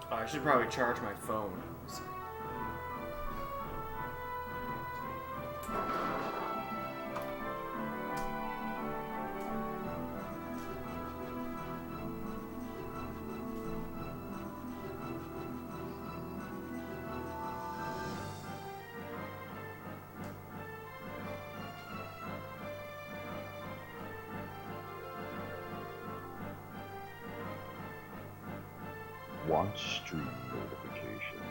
I should probably charge my phone. Want stream notifications.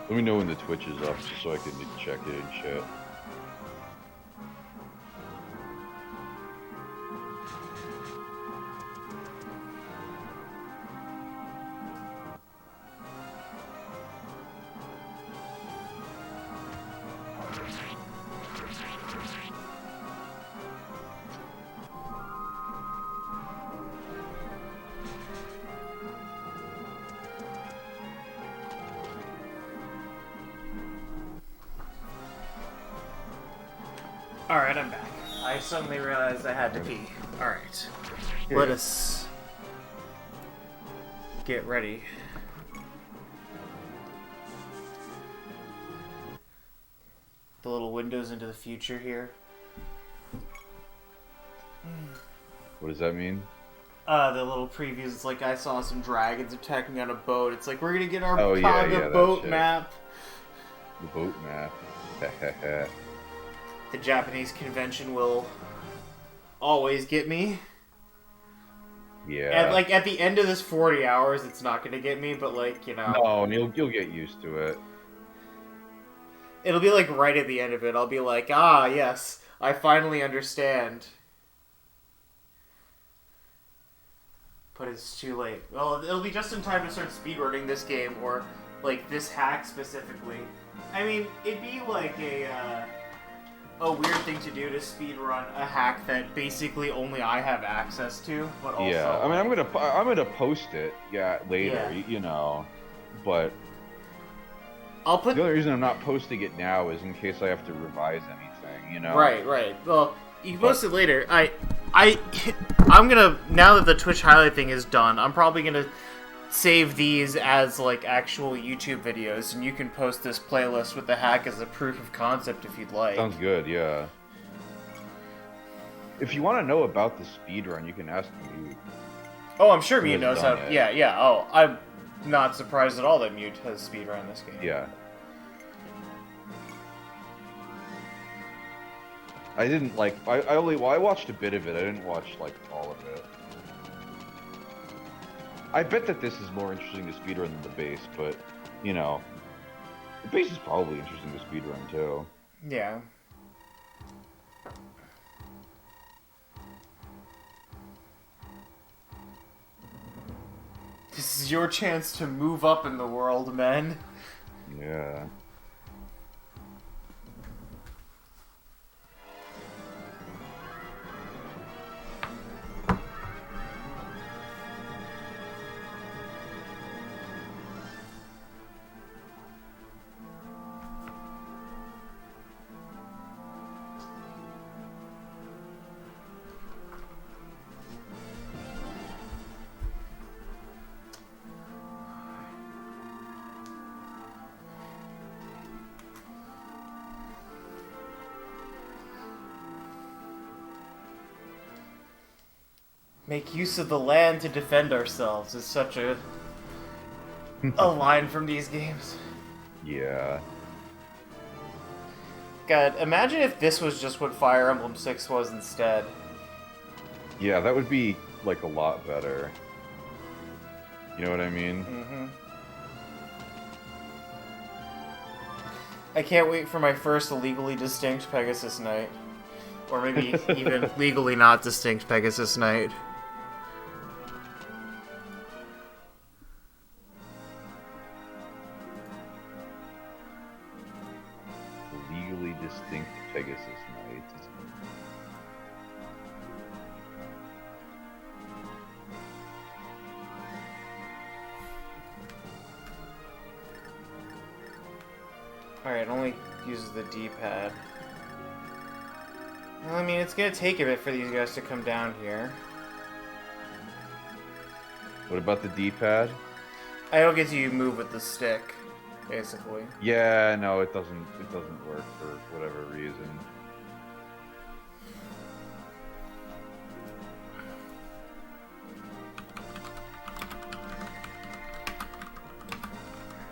Let me know when the Twitch is up, just so I can check it and shit. Alright, I'm back. I suddenly realized I had to pee. Alright. Let us get ready. The little windows into the future here. What does that mean? The little previews, it's like I saw some dragons attacking on a boat. It's like, we're gonna get our Paga boat map. The boat map. The Japanese convention will always get me. Yeah. And like at the end of this 40 hours, it's not gonna get me, but like, you know. No, and you'll get used to it. It'll be like right at the end of it. I'll be like, ah, yes, I finally understand. But it's too late. Well, it'll be just in time to start speedrunning this game, or like this hack specifically. I mean, it'd be like a weird thing to do to speedrun a hack that basically only I have access to, but also... Yeah, I mean, I'm gonna post it, later, you know, but I'll put... the only reason I'm not posting it now is in case I have to revise anything, you know? Right. Well, you can post it later. I'm gonna, now that the Twitch highlight thing is done, I'm probably gonna save these as like actual YouTube videos, and you can post this playlist with the hack as a proof of concept if you'd like. Sounds good, yeah. If you want to know about the speedrun, you can ask Mute. Oh, I'm sure Mute knows how. It. Yeah. Oh, I'm not surprised at all that Mute has speedrun this game. Yeah. I didn't like. I watched a bit of it. I didn't watch like all of it. I bet that this is more interesting to speedrun than the base, but you know, the base is probably interesting to speedrun too. Yeah. This is your chance to move up in the world, men. Yeah. Make use of the land to defend ourselves is such a line from these games. Yeah. God, imagine if this was just what Fire Emblem 6 was instead. Yeah, that would be, like, a lot better. You know what I mean? Mm-hmm. I can't wait for my first legally distinct Pegasus Night. Or maybe even legally not distinct Pegasus Night. Legally distinct Pegasus Knight. Alright, it only uses the D-pad. Well, I mean, it's gonna take a bit for these guys to come down here. What about the D-pad? I don't get to move with the stick, basically. Yeah, no, it doesn't work for whatever reason.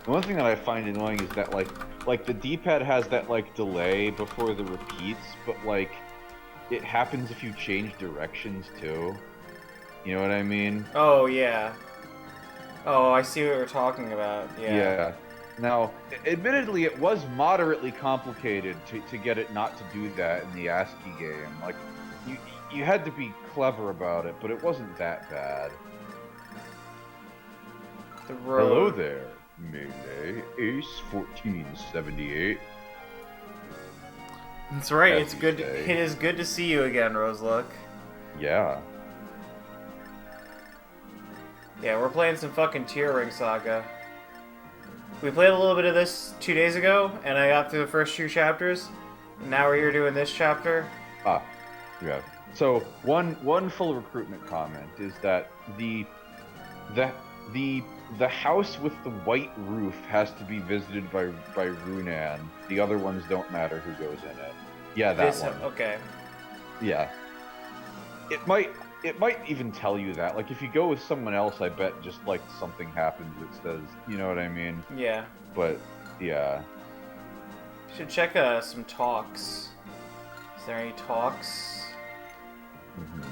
The one thing that I find annoying is that like the D-pad has that like delay before the repeats, but like it happens if you change directions too. You know what I mean? Oh, yeah. Oh, I see what you're talking about. Yeah. Now, admittedly, it was moderately complicated to get it not to do that in the ASCII game. Like, you had to be clever about it, but it wasn't that bad. The road. Hello there, Melee Ace 1478. That's right. As It's you good. say. It is good to see you again, Roseluck. Yeah. Yeah, we're playing some fucking Tier Ring Saga. We played a little bit of this 2 days ago, and I got through the first 2 chapters. And now we're here doing this chapter. Ah, yeah. So one full recruitment comment is that the house with the white roof has to be visited by Runan. The other ones don't matter who goes in it. Yeah, that one. Okay. Yeah. It might even tell you that. Like, if you go with someone else, I bet just, like, something happens that says, you know what I mean? Yeah. But, yeah. Should check some talks. Is there any talks? Mm-hmm.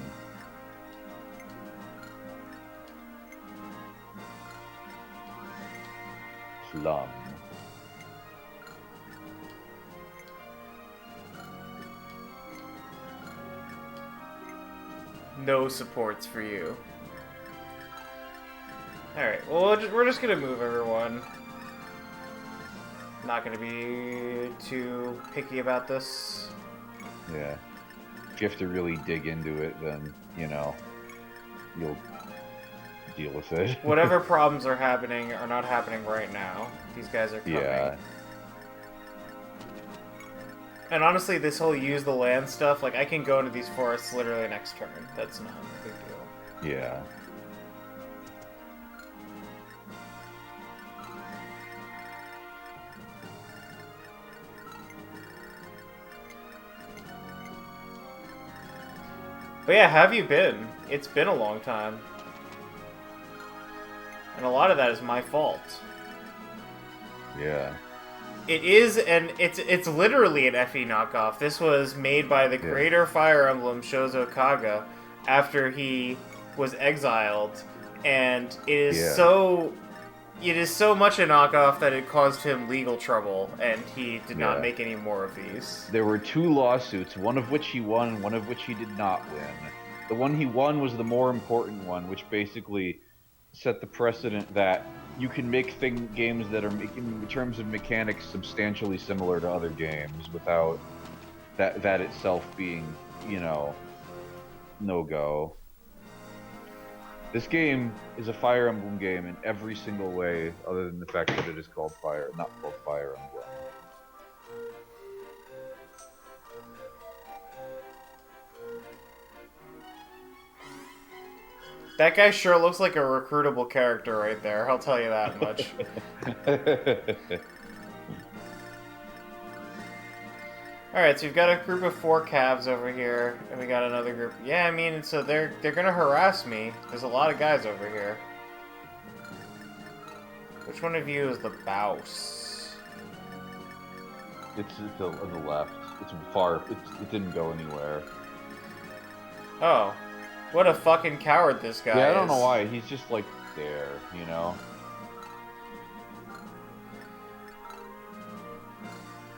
Plum. No supports for you. Alright, well, we're just gonna move everyone. Not gonna be too picky about this. Yeah. If you have to really dig into it, then, you know, you'll deal with it. Whatever problems are happening are not happening right now. These guys are coming. Yeah. And honestly, this whole use the land stuff, like, I can go into these forests literally next turn. That's not a big deal. Yeah. But yeah, how have you been? It's been a long time. And a lot of that is my fault. Yeah. It is, and it's literally an FE knockoff. This was made by the creator of Fire Emblem, Shozo Kaga, after he was exiled, and it is so much a knockoff that it caused him legal trouble, and he did not make any more of these. There were 2 lawsuits, one of which he won, and one of which he did not win. The one he won was the more important one, which basically set the precedent that you can make games that are, in terms of mechanics, substantially similar to other games without that itself being, you know, no-go. This game is a Fire Emblem game in every single way, other than the fact that it is called not called Fire Emblem. That guy sure looks like a recruitable character right there, I'll tell you that much. Alright, so we've got a group of 4 calves over here, and we got another group. Yeah, I mean, so they're gonna harass me. There's a lot of guys over here. Which one of you is the bouse? It's on the left. It's far. It didn't go anywhere. Oh. What a fucking coward this guy is. Yeah, I don't know why. He's just, like, there, you know?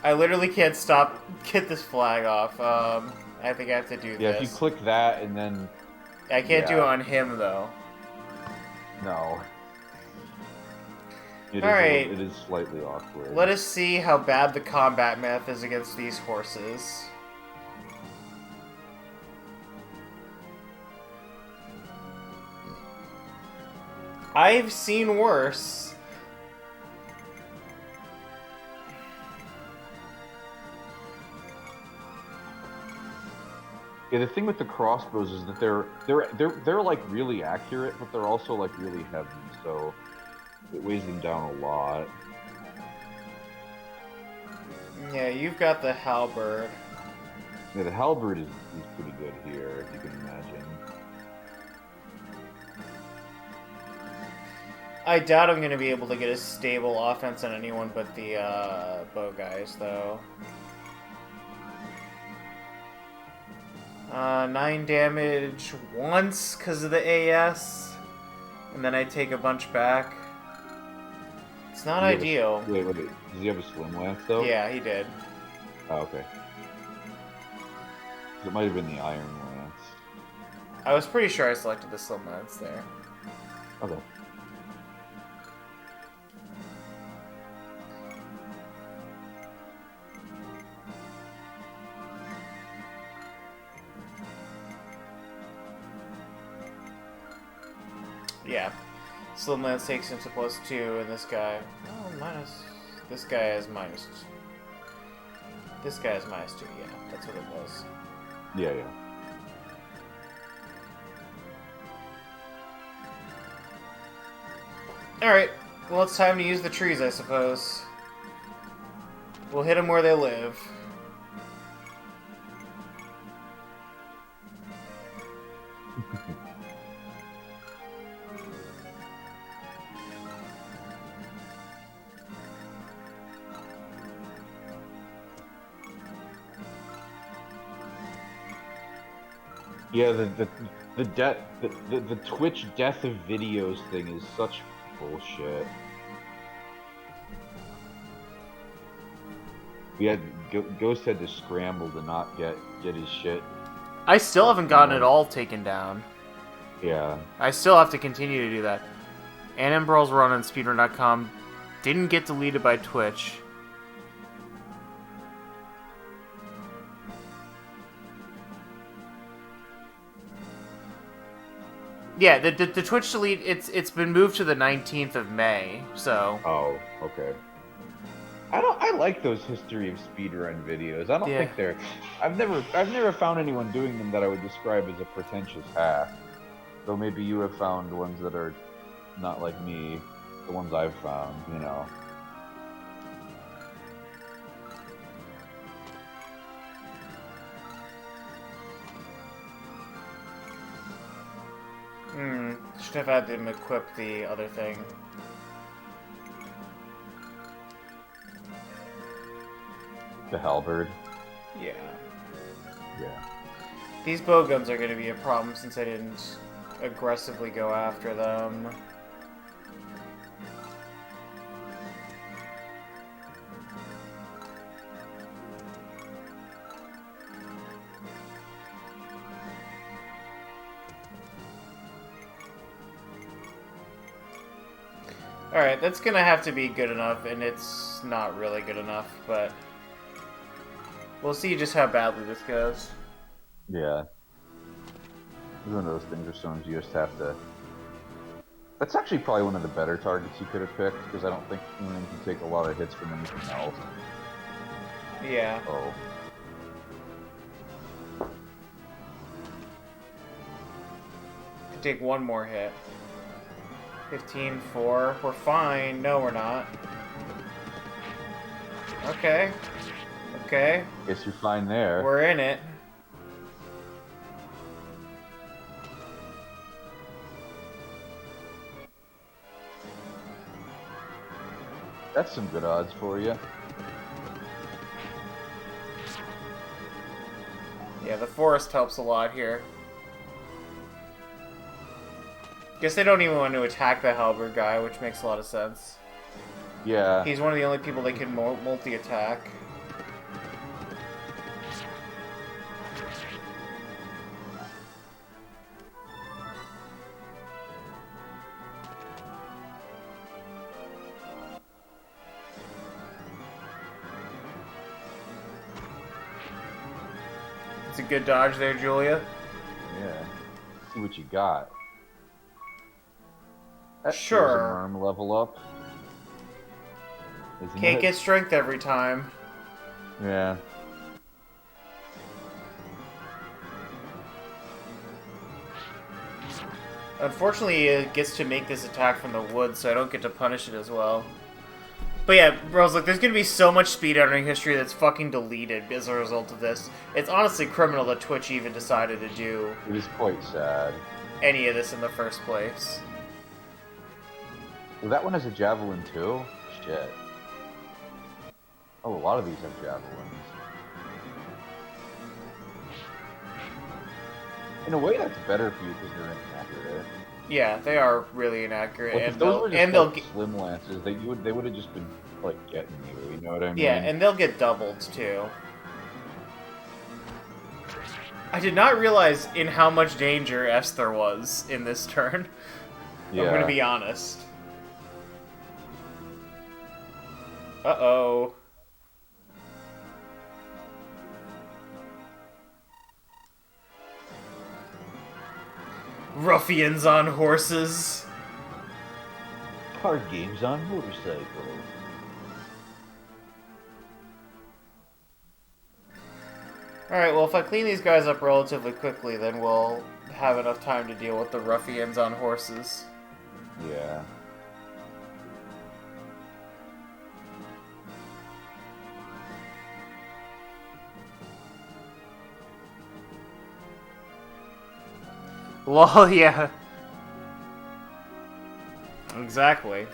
I literally can't get this flag off. I think I have to do this. Yeah, if you click that and then... I can't do it on him, though. No. Alright. It is slightly awkward. Let us see how bad the combat math is against these horses. I've seen worse. Yeah, the thing with the crossbows is that they're like really accurate, but they're also like really heavy, so it weighs them down a lot. Yeah, you've got the halberd. Yeah, the halberd is pretty good here, if you can imagine. I doubt I'm going to be able to get a stable offense on anyone but the bow guys, though. 9 damage once because of the AS, and then I take a bunch back. It's not ideal. Wait. Does he have a slim lance, though? Yeah, he did. Oh, okay. It might have been the iron lance. I was pretty sure I selected the slim lance there. Okay. Yeah. Slim lance takes him to +2, and this guy... Oh, minus... This guy is minus... This guy is -2, yeah. That's what it was. Yeah. Alright. Well, it's time to use the trees, I suppose. We'll hit them where they live. Yeah, the Twitch death of videos thing is such bullshit. Ghost had to scramble to not get his shit. I still haven't gotten it all taken down. Yeah. I still have to continue to do that. And Brawl's run on speedrun.com didn't get deleted by Twitch. Yeah, the Twitch delete, it's been moved to the 19th of May, so... Oh, okay. I like those history of speedrun videos. I don't think they're... I've never found anyone doing them that I would describe as a pretentious hack. Though maybe you have found ones that are not like me, the ones I've found, you know. Should have had them equip the other thing. The halberd? Yeah. Yeah. These bowguns are going to be a problem since I didn't aggressively go after them. Alright, that's gonna have to be good enough, and it's not really good enough, but we'll see just how badly this goes. Yeah. One of those things where sometimes you just have to... That's actually probably one of the better targets you could have picked, because I don't think anyone can take a lot of hits from anything else. Yeah. Oh. Could take one more hit. 15-4. We're fine. No, we're not. Okay. Okay. Guess you're fine there. We're in it. That's some good odds for you. Yeah, the forest helps a lot here. Guess they don't even want to attack the halberd guy, which makes a lot of sense. Yeah. He's one of the only people they can multi-attack. It's a good dodge there, Julia. Yeah. See what you got. Sure. There's a worm level up. Isn't Can't it? get strength every time. Yeah. Unfortunately, it gets to make this attack from the woods, so I don't get to punish it as well. But yeah, bros, look, there's gonna be so much speedrunning history that's fucking deleted as a result of this. It's honestly criminal that Twitch even decided to do It is quite sad. any of this in the first place. Well, that one has a javelin too? Shit. Oh, a lot of these have javelins. In a way, that's better for you because they're inaccurate. Yeah, they are really inaccurate, Like, and if those were just they'll like slim lances, they would have just been like getting you. You know what I mean? yeah, and they'll get doubled too. I did not realize in how much danger Esther was in this turn. Yeah. I'm gonna be honest. Uh-oh. Ruffians on horses. Card games on motorcycles. Alright, well, if I clean these guys up relatively quickly, then we'll have enough time to deal with the ruffians on horses. Yeah. Lol, yeah. Exactly.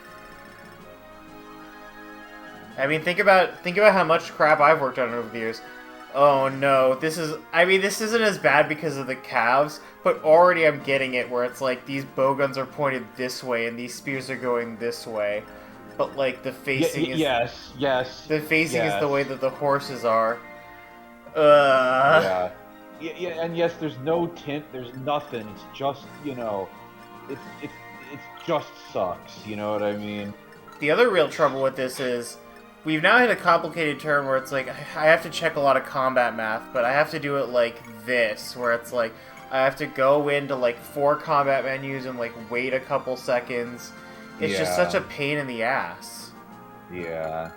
I mean, think about how much crap I've worked on over the years. Oh no, this isn't as bad because of the calves, but already I'm getting it where it's like these bowguns are pointed this way and these spears are going this way. But like the facing is yes. the facing is the way that the horses are. Yeah. Yeah, and yes, there's no tint, there's nothing. It's just, you know, it just sucks. You know what I mean? The other real trouble with this is we've now hit a complicated turn where it's like I have to check a lot of combat math, but I have to do it like this, where it's like I have to go into like 4 combat menus and like wait a couple seconds. It's just such a pain in the ass. Yeah.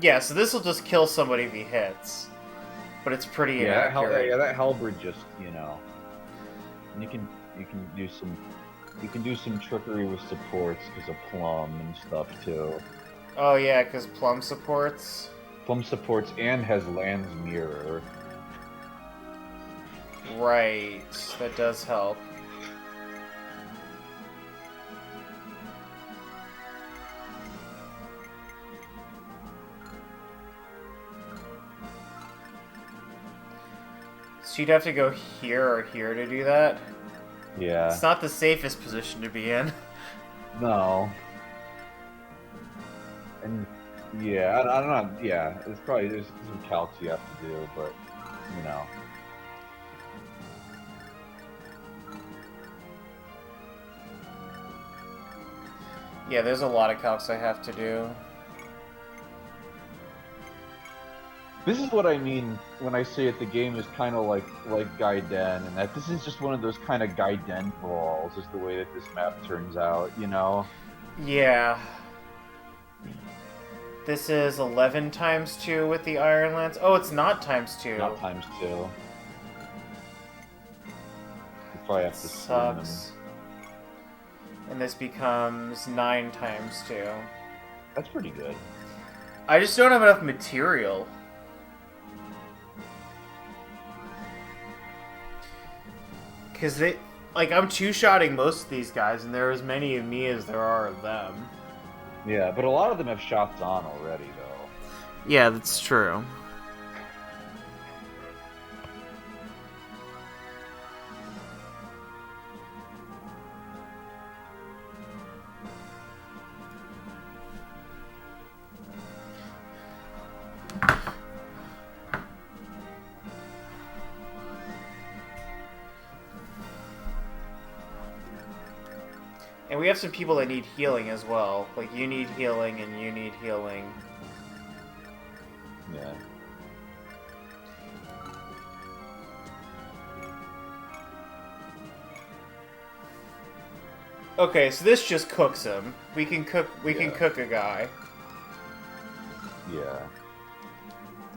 Yeah, so this will just kill somebody if he hits. But it's pretty inaccurate. That halberd just, you know. You can do some trickery with supports because of Plum and stuff too. Oh yeah, because Plum supports. Plum supports and has Land's Mirror. Right, that does help. So you'd have to go here or here to do that? Yeah. It's not the safest position to be in. No. And yeah, I don't know. Yeah, it's probably there's some calcs you have to do, but you know. Yeah, there's a lot of calcs I have to do. This is what I mean when I say it. The game is kind of like Gaiden, and that this is just one of those kind of Gaiden brawls. Is the way that this map turns out, you know? Yeah. This is 11 times 2 with the Iron Lance. Oh, it's not times 2. Not times 2. You probably have to swing them. And this becomes 9 times 2. That's pretty good. I just don't have enough material. Because they... Like, I'm two-shotting most of these guys, and there are as many of me as there are of them. Yeah, but a lot of them have shots on already, though. Yeah, that's true. And we have some people that need healing as well. Like, you need healing and you need healing. Yeah. Okay, so this just cooks him. We can cook can cook a guy. Yeah.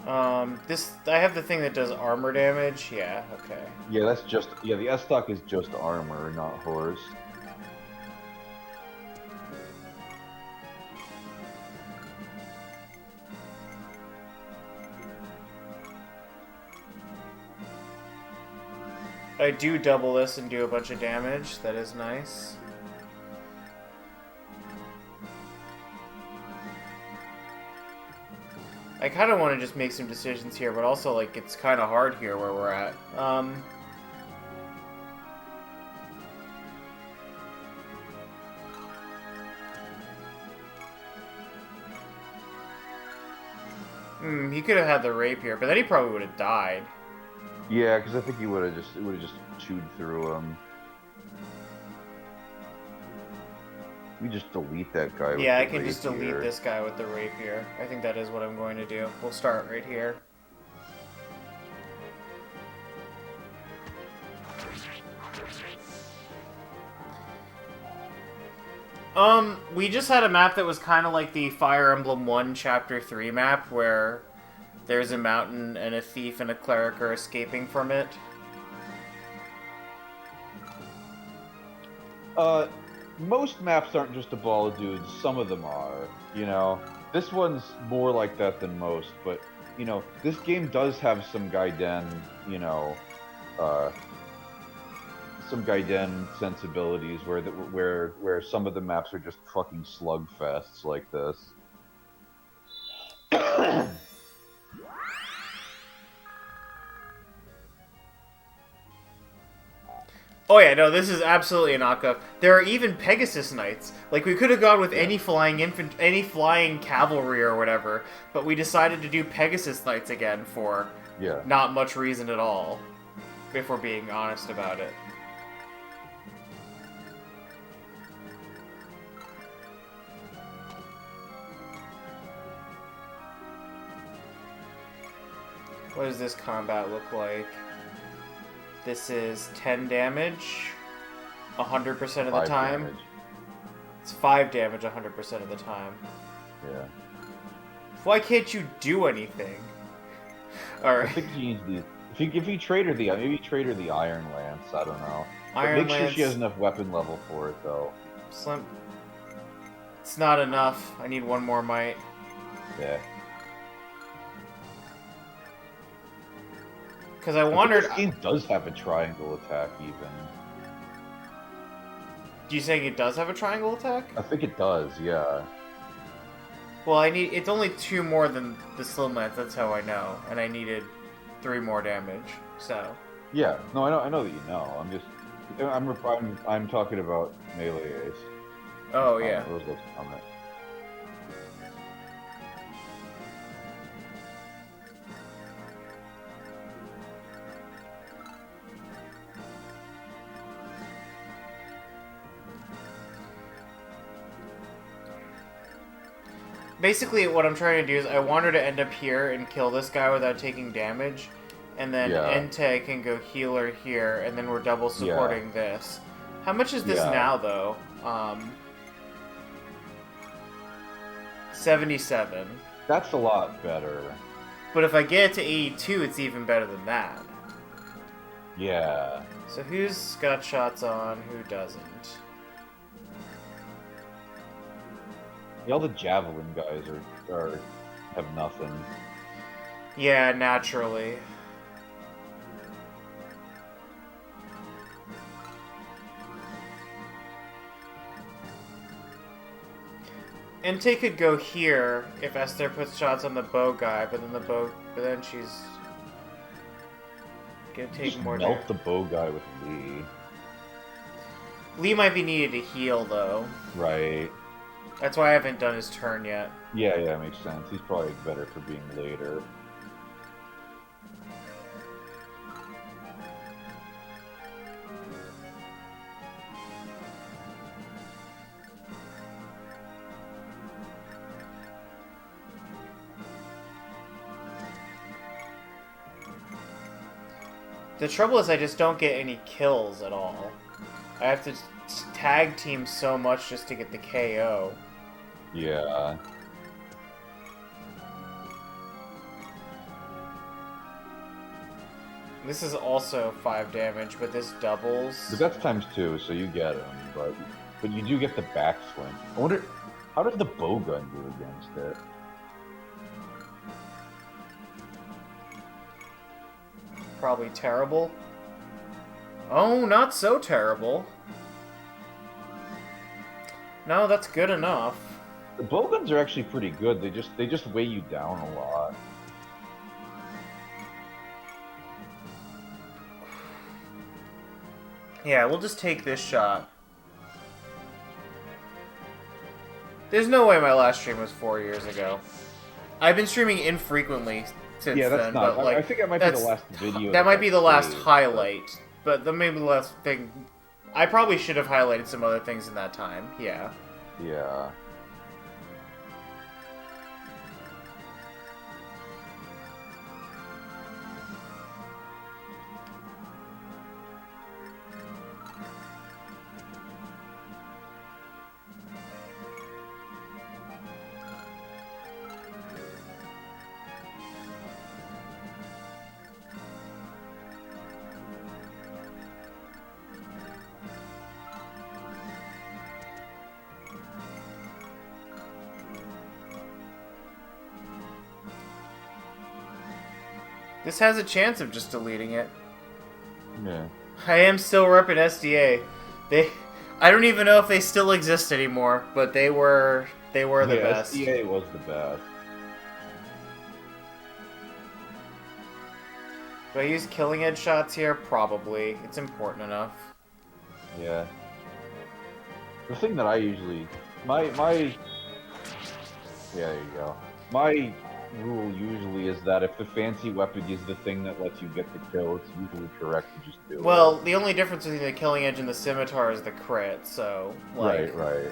I have the thing that does armor damage. Yeah, okay. Yeah, that's just... Yeah, the S-Stock is just armor, not horse. I do double this and do a bunch of damage. That is nice. I kind of want to just make some decisions here, but also, like, it's kind of hard here where we're at. He could have had the rapier, but then he probably would have died. Yeah, because I think it would have just chewed through him. We just delete that guy. Yeah, I can just delete this guy with the rapier. I think that is what I'm going to do. We'll start right here. We just had a map that was kind of like the Fire Emblem 1 Chapter 3 map, where there's a mountain and a thief and a cleric are escaping from it. Most maps aren't just a ball of dudes. Some of them are, you know. This one's more like that than most, but, you know, this game does have some Gaiden, you know, some Gaiden sensibilities where some of the maps are just fucking slugfests like this. Oh yeah, no, this is absolutely a knockoff. There are even Pegasus Knights. Like, we could have gone with any flying cavalry or whatever, but we decided to do Pegasus Knights again for not much reason at all, if we're being honest about it. What does this combat look like? This is 10 damage, 100% of the time. Damage. It's 5 damage 100% of the time. Yeah. Why can't you do anything? Alright. I think she needs the... If you trade her maybe trade her the Iron Lance, I don't know. Iron Make sure she has enough weapon level for it, though. Slim. It's not enough. I need one more might. Yeah. Because I wondered... This game does have a triangle attack, even. You saying it does have a triangle attack? I think it does, yeah. Well, it's only 2 more than the Slim Lance, that's how I know. And I needed 3 more damage, so... Yeah, no, I know that you know. I'm talking about melee ace. Oh, yeah. Those looks comment. Basically, what I'm trying to do is I want her to end up here and kill this guy without taking damage, and then Entei can go healer here, and then we're double supporting this. How much is this now, though? 77. That's a lot better. But if I get it to 82, it's even better than that. Yeah. So who's got shots on, who doesn't? Yeah, all the javelin guys are have nothing. Yeah, naturally. Entei could go here if Esther puts shots on the bow guy, but then she's gonna take Just more melt damage. the bow guy with Lee. Lee might be needed to heal though. Right. That's why I haven't done his turn yet. Yeah, makes sense. He's probably better for being later. The trouble is I just don't get any kills at all. I have to tag team so much just to get the KO. Yeah. This is also 5 damage, but this doubles. But that's times 2, so you get him. But you do get the backswing. I wonder, how does the bow gun do against it? Probably terrible. Oh, not so terrible. No, that's good enough. The bow guns are actually pretty good. They just weigh you down a lot. Yeah, we'll just take this shot. There's no way my last stream was 4 years ago. I've been streaming infrequently since Yeah, that's then, not. but like I think that might be the last video. that might be the last saved, highlight, but that may be the last thing. I probably should have highlighted some other things in that time. Yeah. Yeah. This has a chance of just deleting it. Yeah. I am still repping SDA. I don't even know if they still exist anymore, but they were the best. SDA was the best. Do I use killing edge shots here? Probably. It's important enough. Yeah. The thing that I usually my yeah, there you go. My rule usually is that if the fancy weapon is the thing that lets you get the kill, it's usually correct to just do it. Well, the only difference between the killing edge and the scimitar is the crit, so like, right.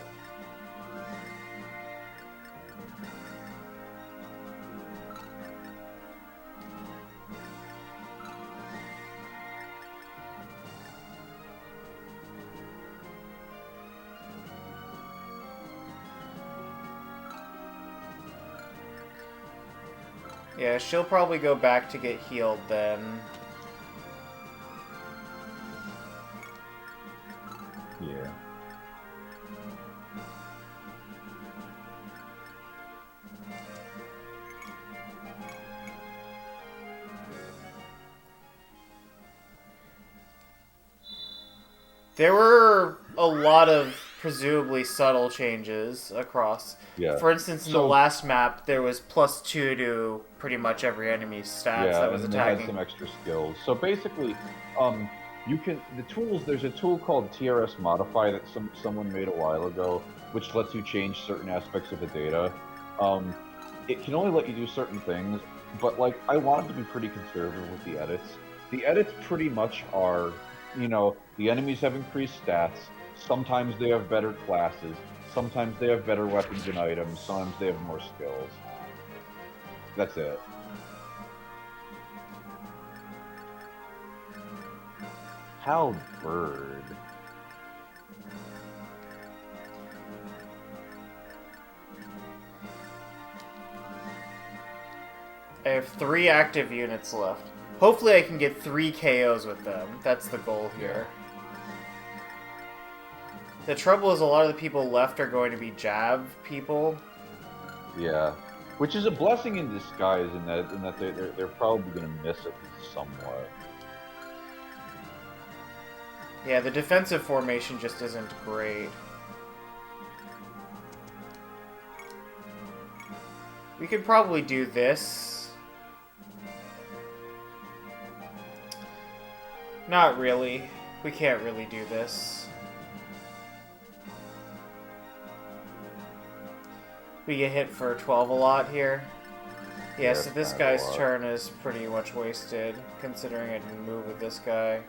yeah, she'll probably go back to get healed then. Yeah. There were a lot of presumably subtle changes across. Yeah. For instance, in the last map, there was +2 to pretty much every enemy's stats that was and attacking. they had some extra skills. So basically, you can there's a tool called TRS modify that someone made a while ago, which lets you change certain aspects of the data. It can only let you do certain things, but like I wanted to be pretty conservative with the edits. The edits pretty much are, the enemies have increased stats. Sometimes they have better classes. Sometimes they have better weapons and items. Sometimes they have more skills. That's it. Halberd. I have 3 active units left. Hopefully I can get 3 KOs with them. That's the goal here. The trouble is a lot of the people left are going to be jab people. Yeah. Which is a blessing in disguise in that they're probably going to miss it somewhat. Yeah, the defensive formation just isn't great. We could probably do this. Not really. We can't really do this. We get hit for 12 a lot here. Yeah, so this guy's turn is pretty much wasted, considering I didn't move with this guy.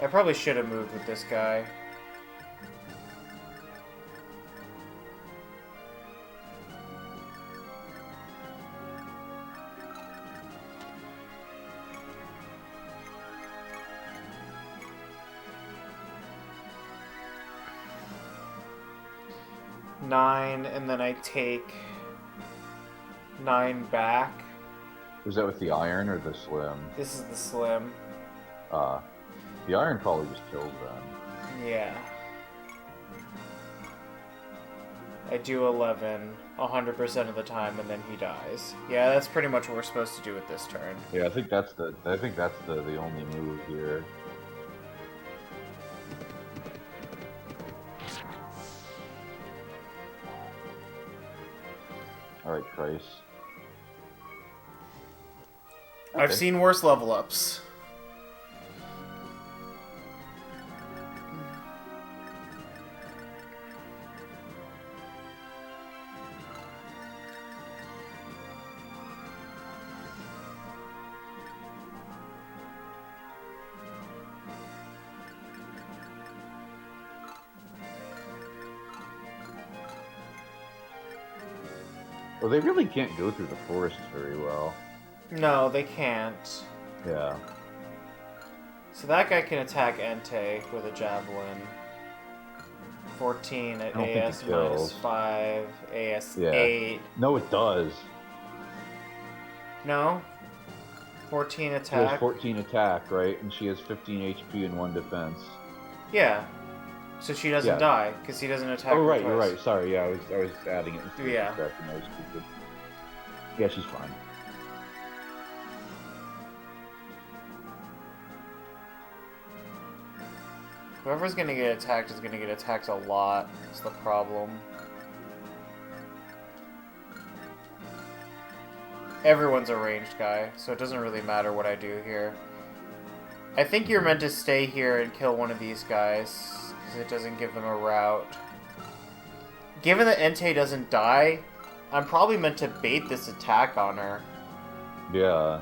I probably should have moved with this guy. Nine, and then I take 9 back. Was that with the iron or the slim? This is the slim. The iron probably just kills them. Yeah. I do 11 100% of the time, and then he dies. Yeah, that's pretty much what we're supposed to do with this turn. Yeah, I think that's the only move here. Alright, Trice. Okay. I've seen worse level ups. Well, they really can't go through the forest very well. No, they can't. Yeah. So that guy can attack Entei with a javelin. 14 at AS minus 5, AS 8. No, it does. No? 14 attack? She has 14 attack, right? And she has 15 HP and 1 defense. Yeah. So she doesn't die, because he doesn't attack her right, twice. you're right. Sorry, yeah, I was adding it. Yeah. Yeah, she's fine. Whoever's gonna get attacked is gonna get attacked a lot. That's the problem. Everyone's a ranged guy, so it doesn't really matter what I do here. I think you're meant to stay here and kill one of these guys, because it doesn't give them a route. Given that Entei doesn't die, I'm probably meant to bait this attack on her. Yeah.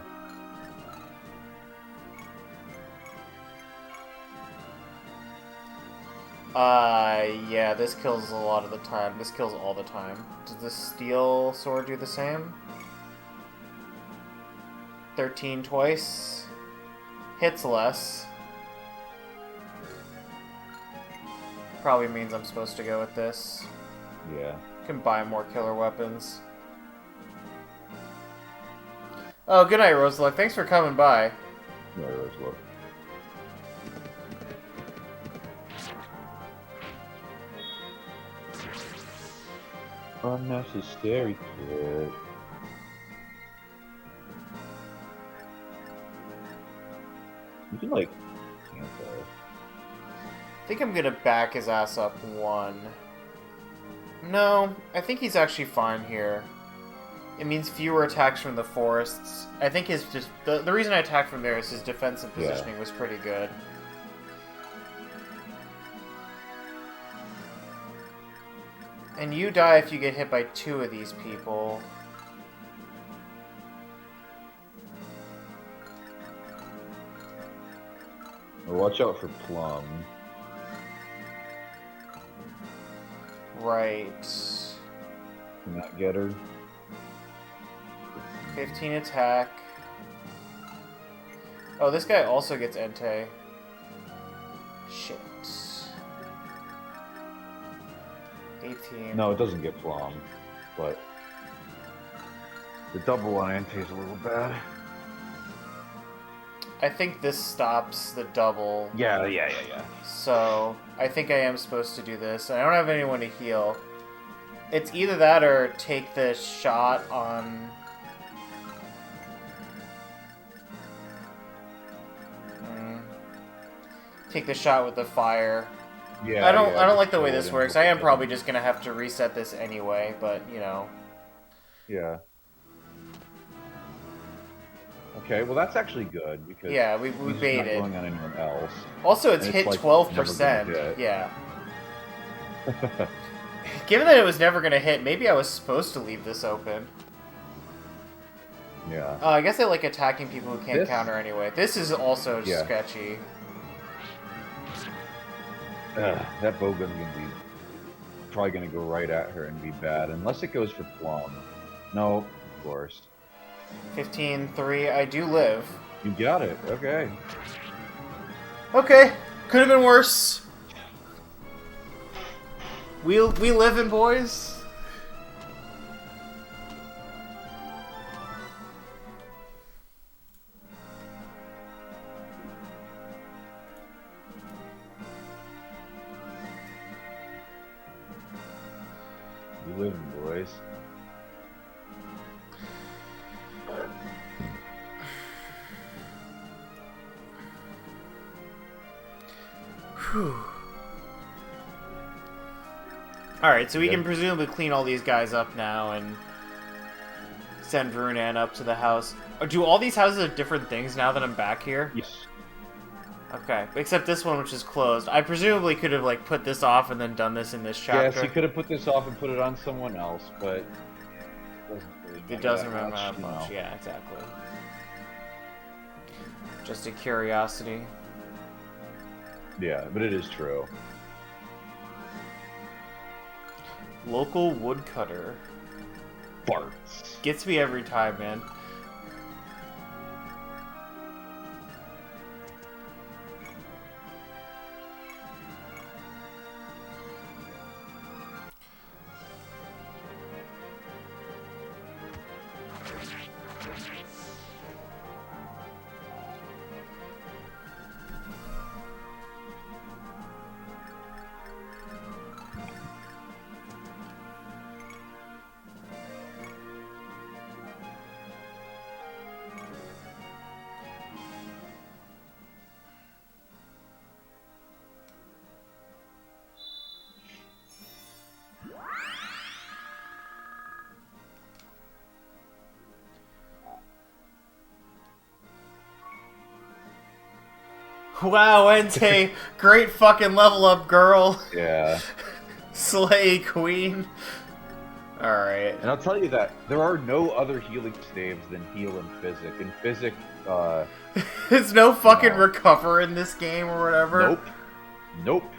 Yeah, this kills a lot of the time. This kills all the time. Does the steel sword do the same? 13 twice. Hits less. Probably means I'm supposed to go with this. Yeah. Can buy more killer weapons. Oh, good night, Roseluck. Thanks for coming by. Yeah, Roseluck. Unnecessary crit. You can, like, cancel. I think I'm gonna back his ass up 1. No, I think he's actually fine here. It means fewer attacks from the forests. I think his just the reason I attacked from there is his defensive positioning was pretty good. And you die if you get hit by 2 of these people. Well, watch out for Plum. Right. Can that get her? 15 attack. Oh, this guy also gets Entei. Shit. 18. No, it doesn't get Plum, but The double on ante is a little bad. I think this stops the double. Yeah. So, I think I am supposed to do this. I don't have anyone to heal. It's either that or take the shot on... Take the shot with the fire. Yeah. I don't like the way this works. I am probably just gonna have to reset this anyway, but, you know. Yeah. Okay, well that's actually good because yeah, we he's baited. not going on anyone else. Also, it's hit like 12%. Yeah. Given that it was never gonna hit, maybe I was supposed to leave this open. Yeah. I guess I like attacking people who can't counter anyway. This is also sketchy. That bowgun's gonna be probably gonna go right at her and be bad, unless it goes for plum. No, of course. 15-3. I do live. You got it. Okay. Okay. Could have been worse. We living, boys. You living, boys. Whew. Alright, so we can presumably clean all these guys up now and send Runan up to the house. Do all these houses have different things now that I'm back here? Yes. Okay, except this one, which is closed. I presumably could have, like, put this off and then done this in this chapter. Yes, you could have put this off and put it on someone else, but it doesn't really matter much. Yeah, exactly. Just a curiosity. Yeah, but it is true. Local woodcutter. Farts. Gets me every time, man. Wow, Entei, great fucking level up, girl. Yeah. Slay, queen. Alright. And I'll tell you that there are no other healing staves than heal and physic. In physic, There's no fucking recover in this game or whatever? Nope.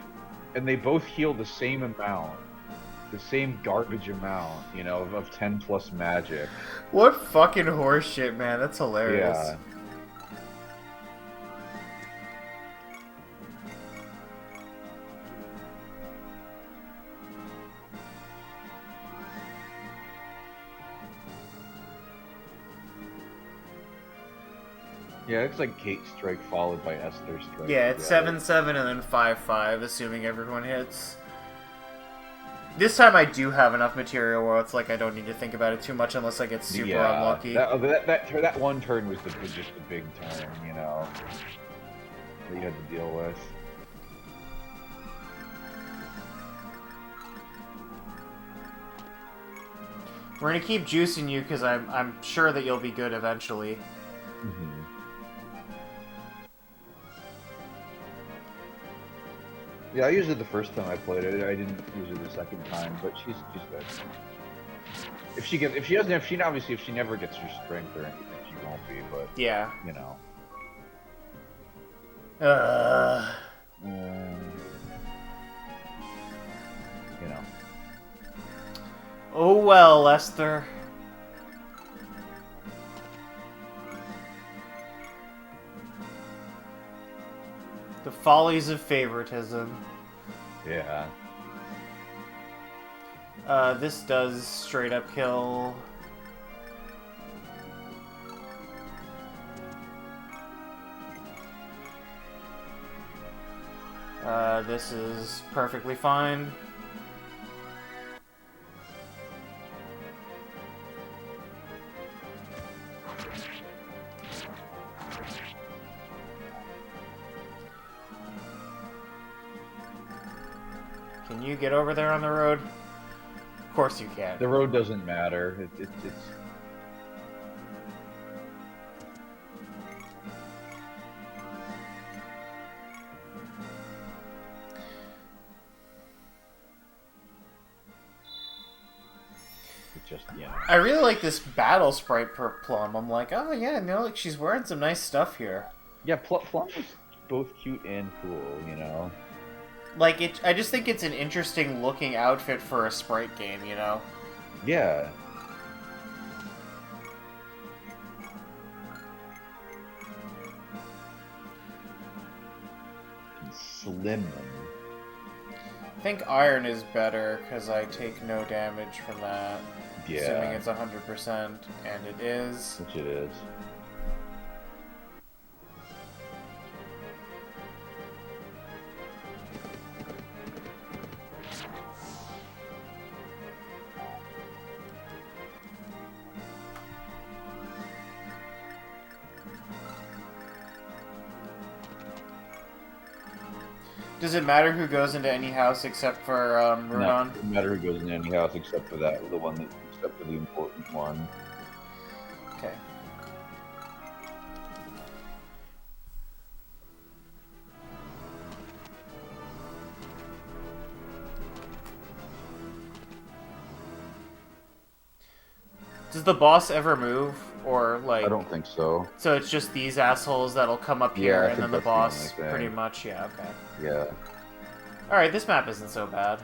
And they both heal the same amount. The same garbage amount, you know, of 10 plus magic. What fucking horseshit, man. That's hilarious. Yeah. Yeah, it's like Kate Strike followed by Esther Strike. Yeah, it's 7-7 and then 5-5, assuming everyone hits. This time I do have enough material where it's like I don't need to think about it too much unless I get super unlucky. That one turn was just the big turn, you know, that you had to deal with. We're gonna keep juicing you because I'm sure that you'll be good eventually. Mm-hmm. Yeah, I used it the first time I played it. I didn't use it the second time, but she's good. If she never gets her strength or anything, she won't be. But yeah, you know. You know. Oh well, Lester. The follies of favoritism. Yeah. This does straight up kill. This is perfectly fine. Can you get over there on the road? Of course you can. The road doesn't matter. It's just, yeah. I really like this battle sprite per Plum. I'm like, oh yeah, no, like she's wearing some nice stuff here. Yeah, Plum is both cute and cool, you know? Like, I just think it's an interesting looking outfit for a sprite game, you know? Yeah. Slim. I think Iron is better, because I take no damage from that. Yeah. Assuming it's 100%, and it is. Which it is. Does it matter who goes into any house except for Rudon? No, it doesn't matter who goes in any house except for that, except for the important one. Okay. Does the boss ever move, or like? I don't think so. So it's just these assholes that'll come up here, Yeah, I and then think the that's the boss, only thing. pretty much. Yeah. Okay. Yeah. All right, this map isn't so bad.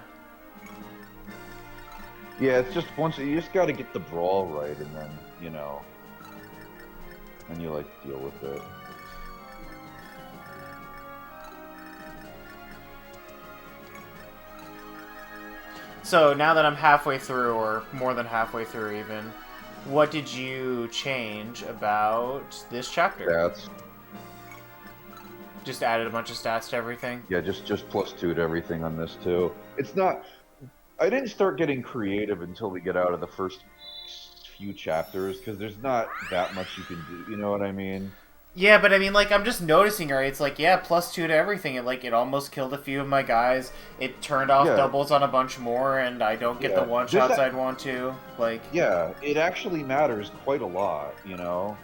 Yeah, it's just once you just got to get the brawl right, and then you know, and you like deal with it. So now that I'm halfway through, or more than halfway through, even, what did you change about this chapter? Stats. Just added a bunch of stats to everything? Yeah, just +2 to everything on this too. It's not. I didn't start getting creative until we get out of the first few chapters, because there's not that much you can do. You know what I mean? Yeah, but I mean, like, I'm just noticing, right? It's like, yeah, +2 to everything. It almost killed a few of my guys. It turned off doubles on a bunch more, and I don't get the one-shots I'd want to. Like, yeah, it actually matters quite a lot, you know?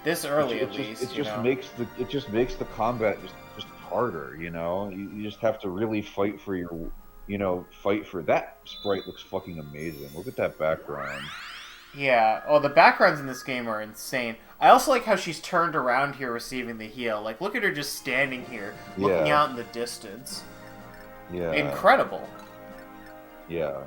This early, at least. It just makes the combat just harder, you know? You just have to really fight for your, fight for that. Sprite looks fucking amazing. Look at that background. Yeah, oh, the backgrounds in this game are insane. I also like how she's turned around here receiving the heal. Like, look at her just standing here, looking out in the distance. Yeah. Incredible. Yeah.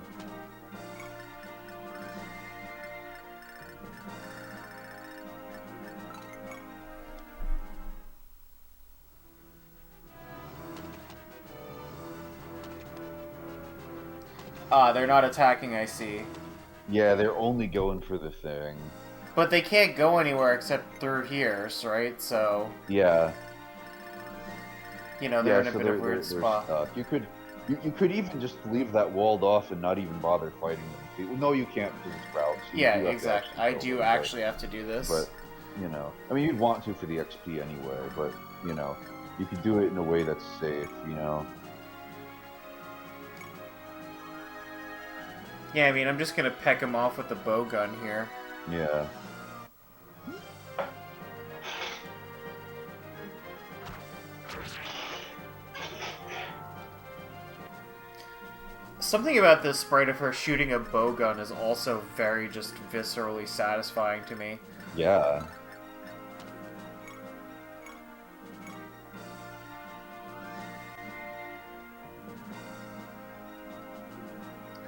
Ah, they're not attacking, I see. Yeah, they're only going for the thing. But they can't go anywhere except through here, right? So... Yeah. You know, they're in a bit of a weird spot. Stuck. You could even just leave that walled off and not even bother fighting them. Well, no, you can't because it's routes. So yeah, exactly. I do actually have to do this. But, I mean, you'd want to for the XP anyway, but, you could do it in a way that's safe, Yeah, I mean, I'm just gonna peck him off with the bow gun here. Yeah. Something about this sprite of her shooting a bow gun is also very just viscerally satisfying to me. Yeah.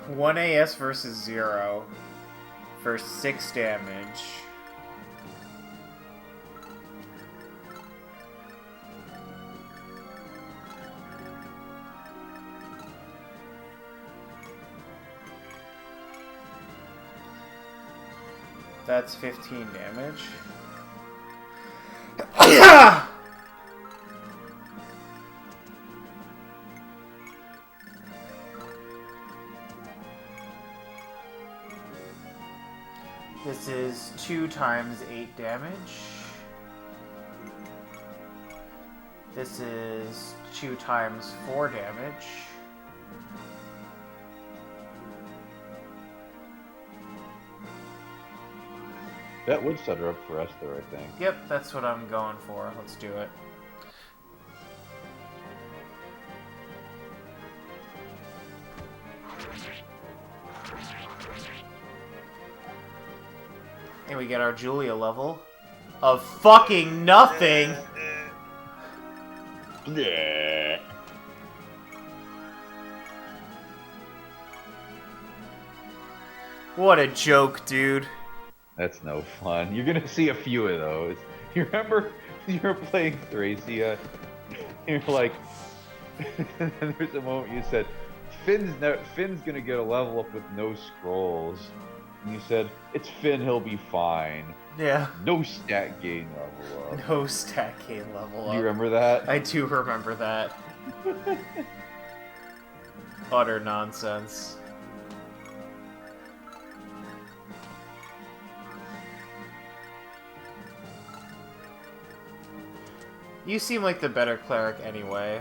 One AS versus 0 for 6 damage. That's 15 damage. times 8 damage. This is 2 times 4 damage. That would set her up for Esther, I think. Yep, that's what I'm going for. Let's do it. And we get our Julia level of fucking nothing. Yeah. What a joke, dude. That's no fun. You're gonna see a few of those. You remember you were playing Thracia? You're like, and there's a moment you said, Finn's gonna get a level up with no scrolls. And you said, it's Finn, he'll be fine. Yeah. No stat gain level up. No stat gain level up. Do you remember that? I do remember that. Utter nonsense. You seem like the better cleric anyway,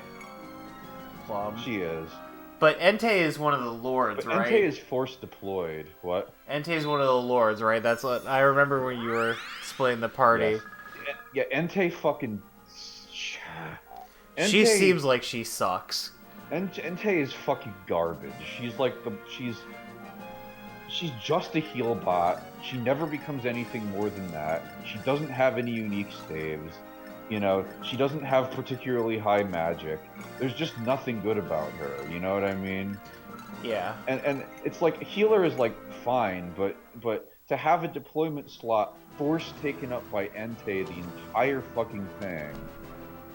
Plum. She is. But Entei is one of the lords, But right? Entei is force deployed. What? Entei is one of the lords, right? That's what I remember when you were splitting the party. Yes. Yeah, Entei fucking... She seems like she sucks. Entei is fucking garbage. She's like the... She's just a heal bot. She never becomes anything more than that. She doesn't have any unique staves. You know, she doesn't have particularly high magic. There's just nothing good about her, you know what I mean? Yeah. And it's like, healer is like, fine, but to have a deployment slot force taken up by Entei the entire fucking thing,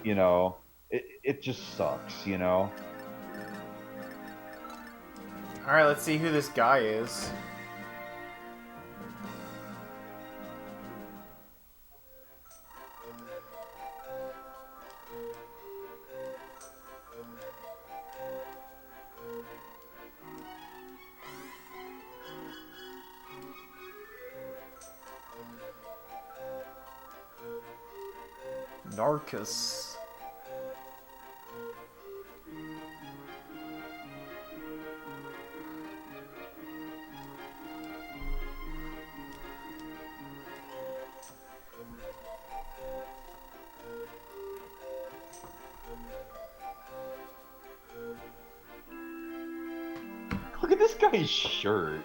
you know, it just sucks, you know? Alright, let's see who this guy is. Narcus. Look at this guy's shirt.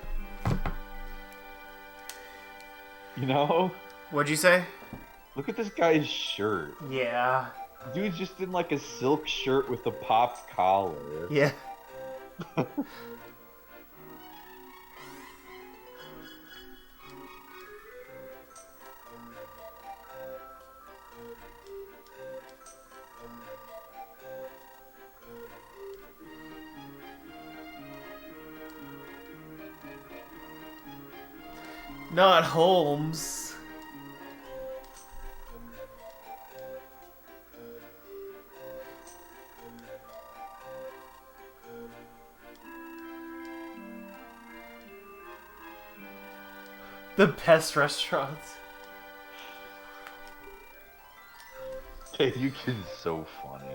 You know? What'd you say? Look at this guy's shirt. Yeah. Dude's just in like a silk shirt with a popped collar. Yeah. Not Holmes. The best restaurants. Hey, you kid's so funny.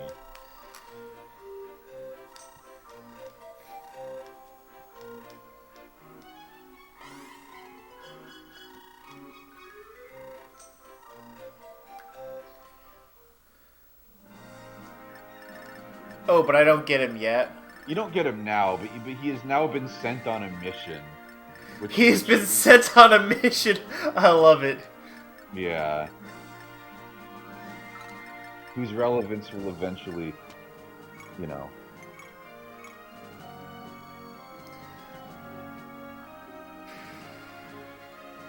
Oh, but I don't get him yet. You don't get him now, but he has now been sent on a mission. He's been sent on a mission. I love it. Yeah. Whose relevance will eventually, you know.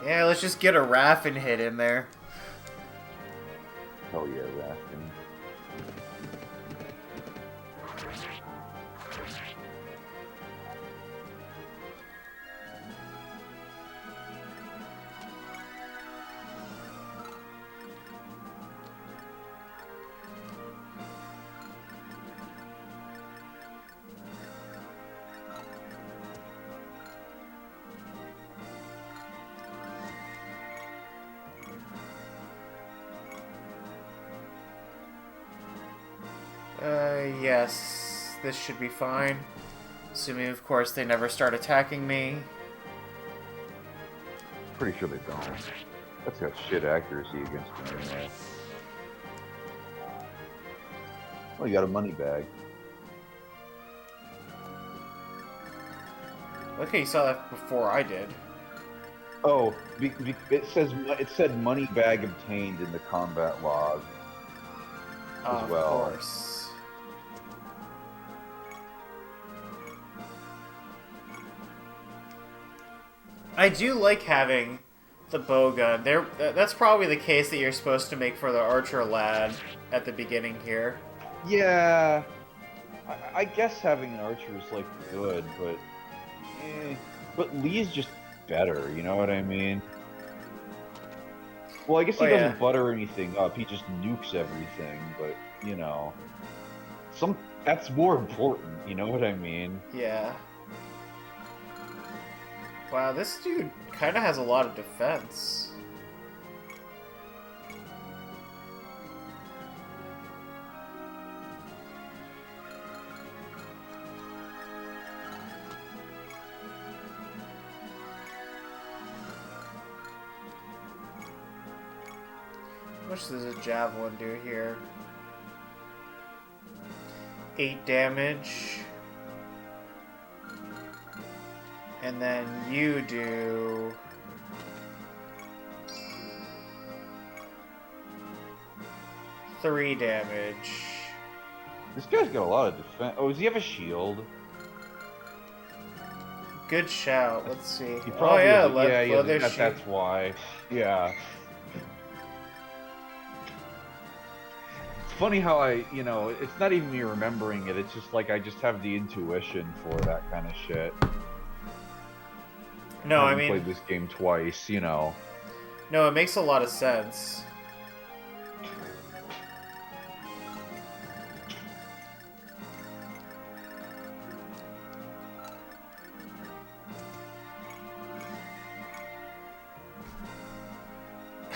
Yeah, let's just get a Raffin hit in there. Oh yeah, Raskin. Yes. This should be fine. Assuming, of course, they never start attacking me. Pretty sure they don't. That's got shit accuracy against me anyway. Oh, you got a money bag. Okay, you saw that before I did. Oh, it said money bag obtained in the combat log as well. Of course. I do like having the bow gun. That's probably the case that you're supposed to make for the archer lad at the beginning here. Yeah, I guess having an archer is like good, but but Lee's just better. You know what I mean? Well, I guess he doesn't butter anything up. He just nukes everything. But you know, that's more important. You know what I mean? Yeah. Wow, this dude kind of has a lot of defense. How much does a javelin do here? 8 damage. And then you do... 3 damage. This guy's got a lot of defense. Oh, does he have a shield? Good shout. Let's see. Oh yeah, that's why. Yeah. It's funny how it's not even me remembering it. It's just like I just have the intuition for that kind of shit. No, I mean, played this game twice, you know. No, it makes a lot of sense.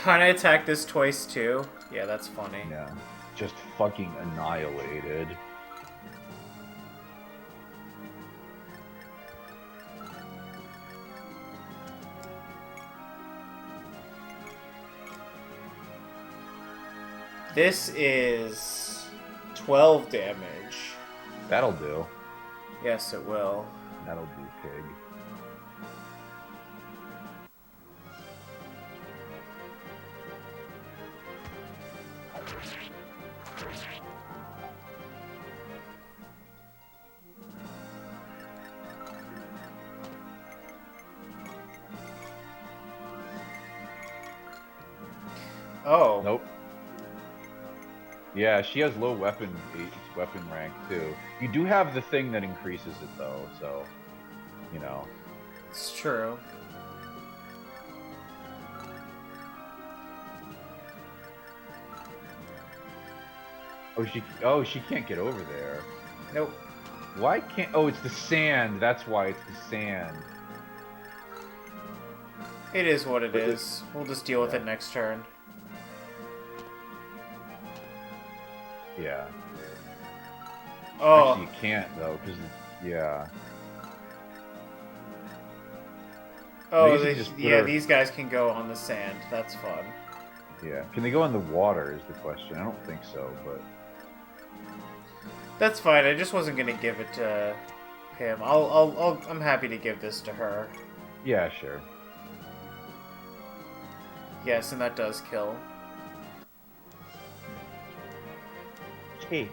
Can I attack this twice too? Yeah, that's funny. Yeah, just fucking annihilated. This is 12 damage. That'll do. Yes, it will. That'll do, pig. Oh. Nope. Yeah, she has low weapon rank too. You do have the thing that increases it though, so you know. It's true. She can't get over there. Nope. Why can't? Oh, it's the sand. That's why it's the sand. It is what it is. We'll just deal with it next turn. Yeah. Oh. Actually, you can't though, because yeah. Oh, these guys can go on the sand. That's fun. Yeah. Can they go in the water? Is the question. I don't think so, but that's fine. I just wasn't gonna give it to him. I'm happy to give this to her. Yeah, sure. Yes, and that does kill. Kate.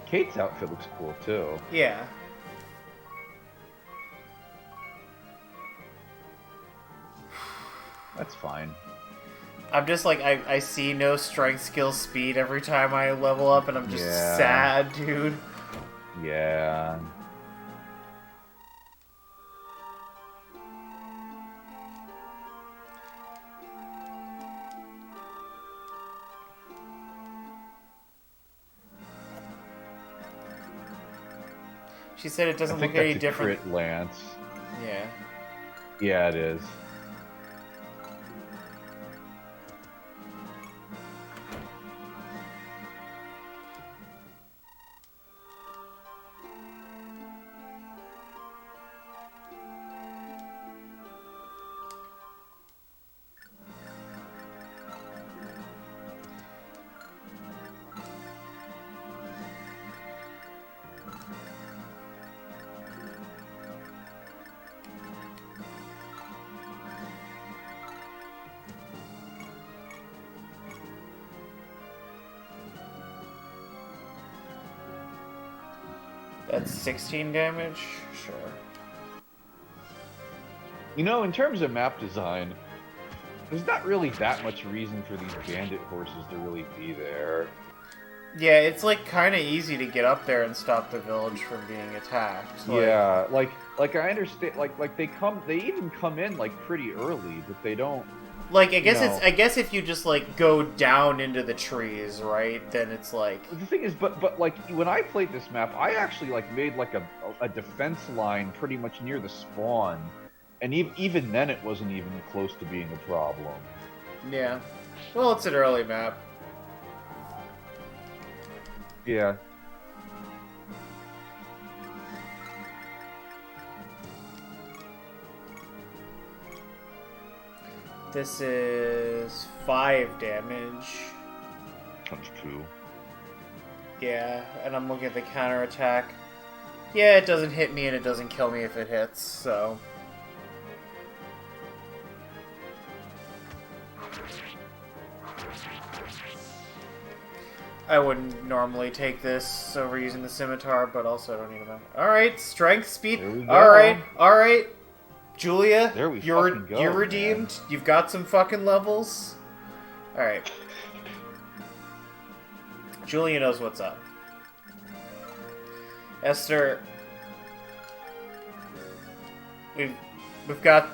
Kate's outfit looks cool too. Yeah. That's fine. I'm just like, I see no strength, skill, speed every time I level up, and I'm just sad, dude. Yeah. She said it doesn't look any different. Crit lance. Yeah. Yeah, it is. That's 16 damage? Sure. You know, in terms of map design, there's not really that much reason for these bandit horses to really be there. Yeah, it's like kind of easy to get up there and stop the village from being attacked. Yeah, like I understand, like they even come in like pretty early, but they don't. Like I guess if you just like go down into the trees, right? Then it's like the thing is, but like when I played this map, I actually like made like a defense line pretty much near the spawn, and even then it wasn't even close to being a problem. Yeah, well, it's an early map. Yeah. This is 5 damage. Times 2. Yeah, and I'm looking at the counterattack. Yeah, it doesn't hit me and it doesn't kill me if it hits, so... I wouldn't normally take this over using the scimitar, but also I don't need a... Alright, strength, speed. Alright. Julia, you're redeemed. Man. You've got some fucking levels. Alright. Julia knows what's up. Esther, we've got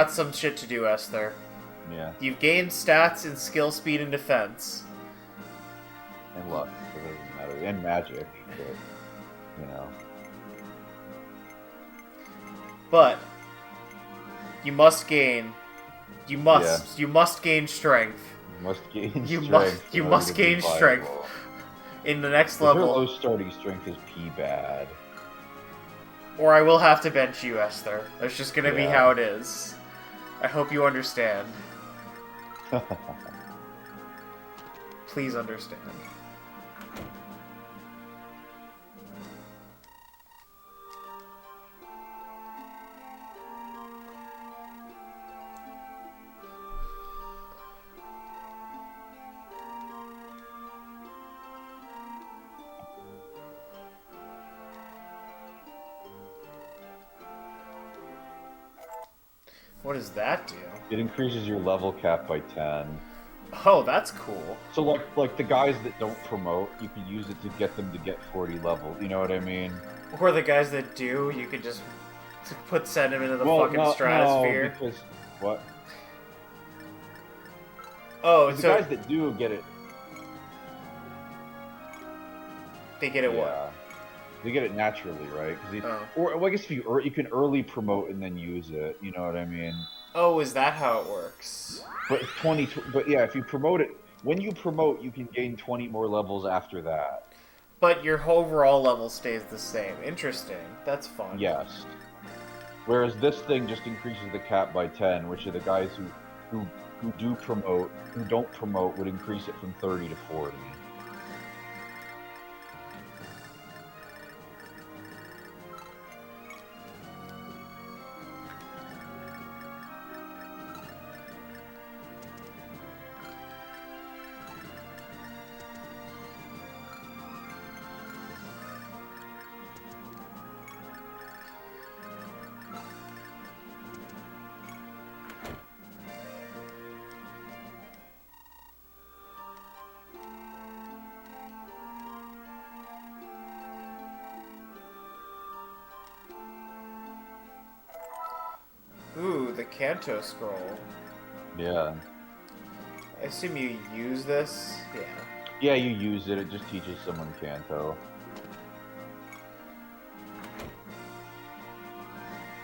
some shit to do, Esther. Yeah. You've gained stats in skill, speed, and defense. And luck, it doesn't matter. And magic, but, you know. But you must gain. You must gain strength. You must gain strength. In the next level. Your low starting strength is bad. Or I will have to bench you, Esther. That's just gonna be how it is. I hope you understand. Please understand. What does that do? It increases your level cap by 10. Oh, that's cool. So like the guys that don't promote, you can use it to get them to get 40 levels. You know what I mean? Or the guys that do, you could just send them into the fucking stratosphere. No, because what? Oh, so the guys that do get it. They get it what? They get it naturally, right? Or well, I guess if you can early promote and then use it. You know what I mean? Oh, is that how it works? But But yeah, if you promote it, when you promote, you can gain 20 more levels after that. But your overall level stays the same. Interesting. That's fun. Yes. Whereas this thing just increases the cap by 10, which are the guys who don't promote would increase it from 30 to 40. Ooh, the Kanto scroll. Yeah. I assume you use this? Yeah. Yeah, you use it. It just teaches someone Kanto.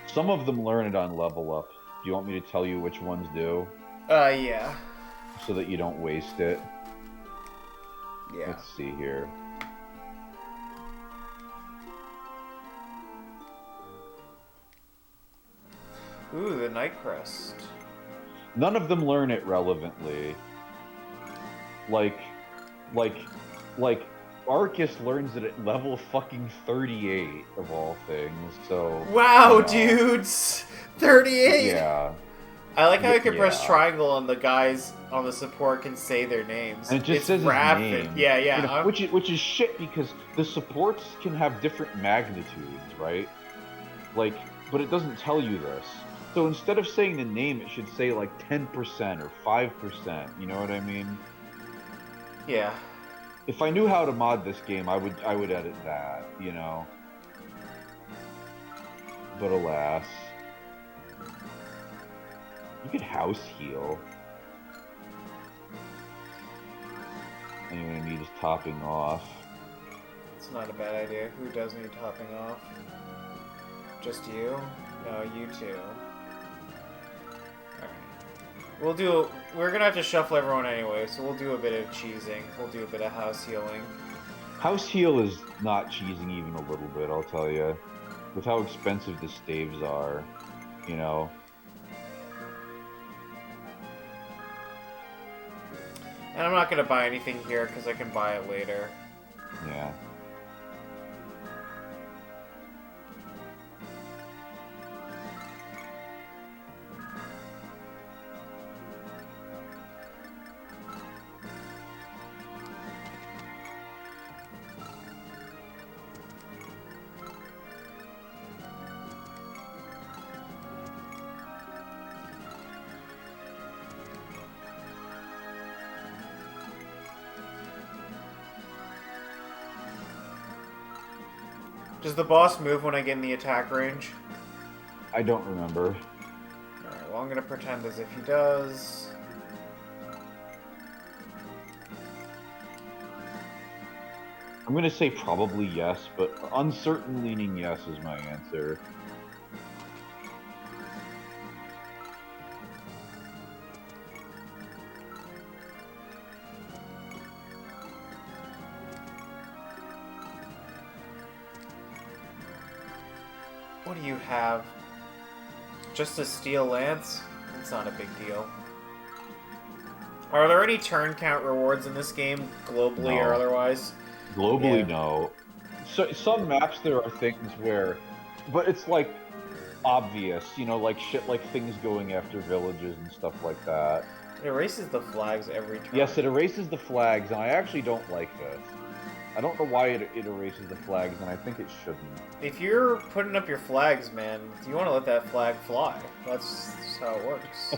Some of them learn it on level up. Do you want me to tell you which ones do? Yeah. So that you don't waste it. Yeah. Let's see here. Ooh, the Night Crest. None of them learn it relevantly. Like Arcus learns it at level fucking 38 of all things, so... Wow, dudes! 38! Yeah. I like how you can press Yeah. triangle and the guys on the support can say their names. And it just it's says his rapid. name. Yeah, yeah. You know, which is shit because the supports can have different magnitudes, right? Like, but it doesn't tell you this. So instead of saying the name, it should say like 10% or 5%. You know what I mean? Yeah. If I knew how to mod this game, I would edit that, you know. But alas, you could house heal. Anyone who needs topping off. It's not a bad idea. Who does need topping off? Just you? No, you too. Alright. We're gonna have to shuffle everyone anyway, so we'll do a bit of cheesing. We'll do a bit of house healing. House heal is not cheesing even a little bit, I'll tell you. With how expensive the staves are, you know. And I'm not gonna buy anything here because I can buy it later. Yeah. Does the boss move when I get in the attack range? I don't remember. Alright, well I'm gonna pretend as if he does. I'm gonna say probably yes, but uncertain leaning yes is my answer. What do you have? Just a steel lance? It's not a big deal. Are there any turn count rewards in this game, globally or otherwise? Globally, Yeah. no. So some maps there are things where, but it's like obvious, you know, like shit, like things going after villages and stuff like that. It erases the flags every turn. Yes, it erases the flags, and I actually don't like this. I don't know why it erases the flags, and I think it shouldn't. If you're putting up your flags, man, you want to let that flag fly. That's just how it works.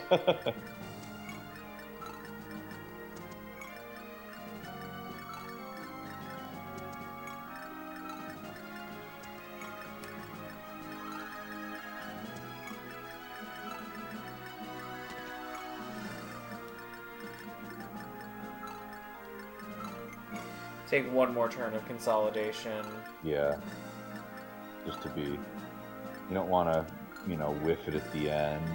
Take one more turn of consolidation. Yeah. Just to be... You don't want to, you know, whiff it at the end.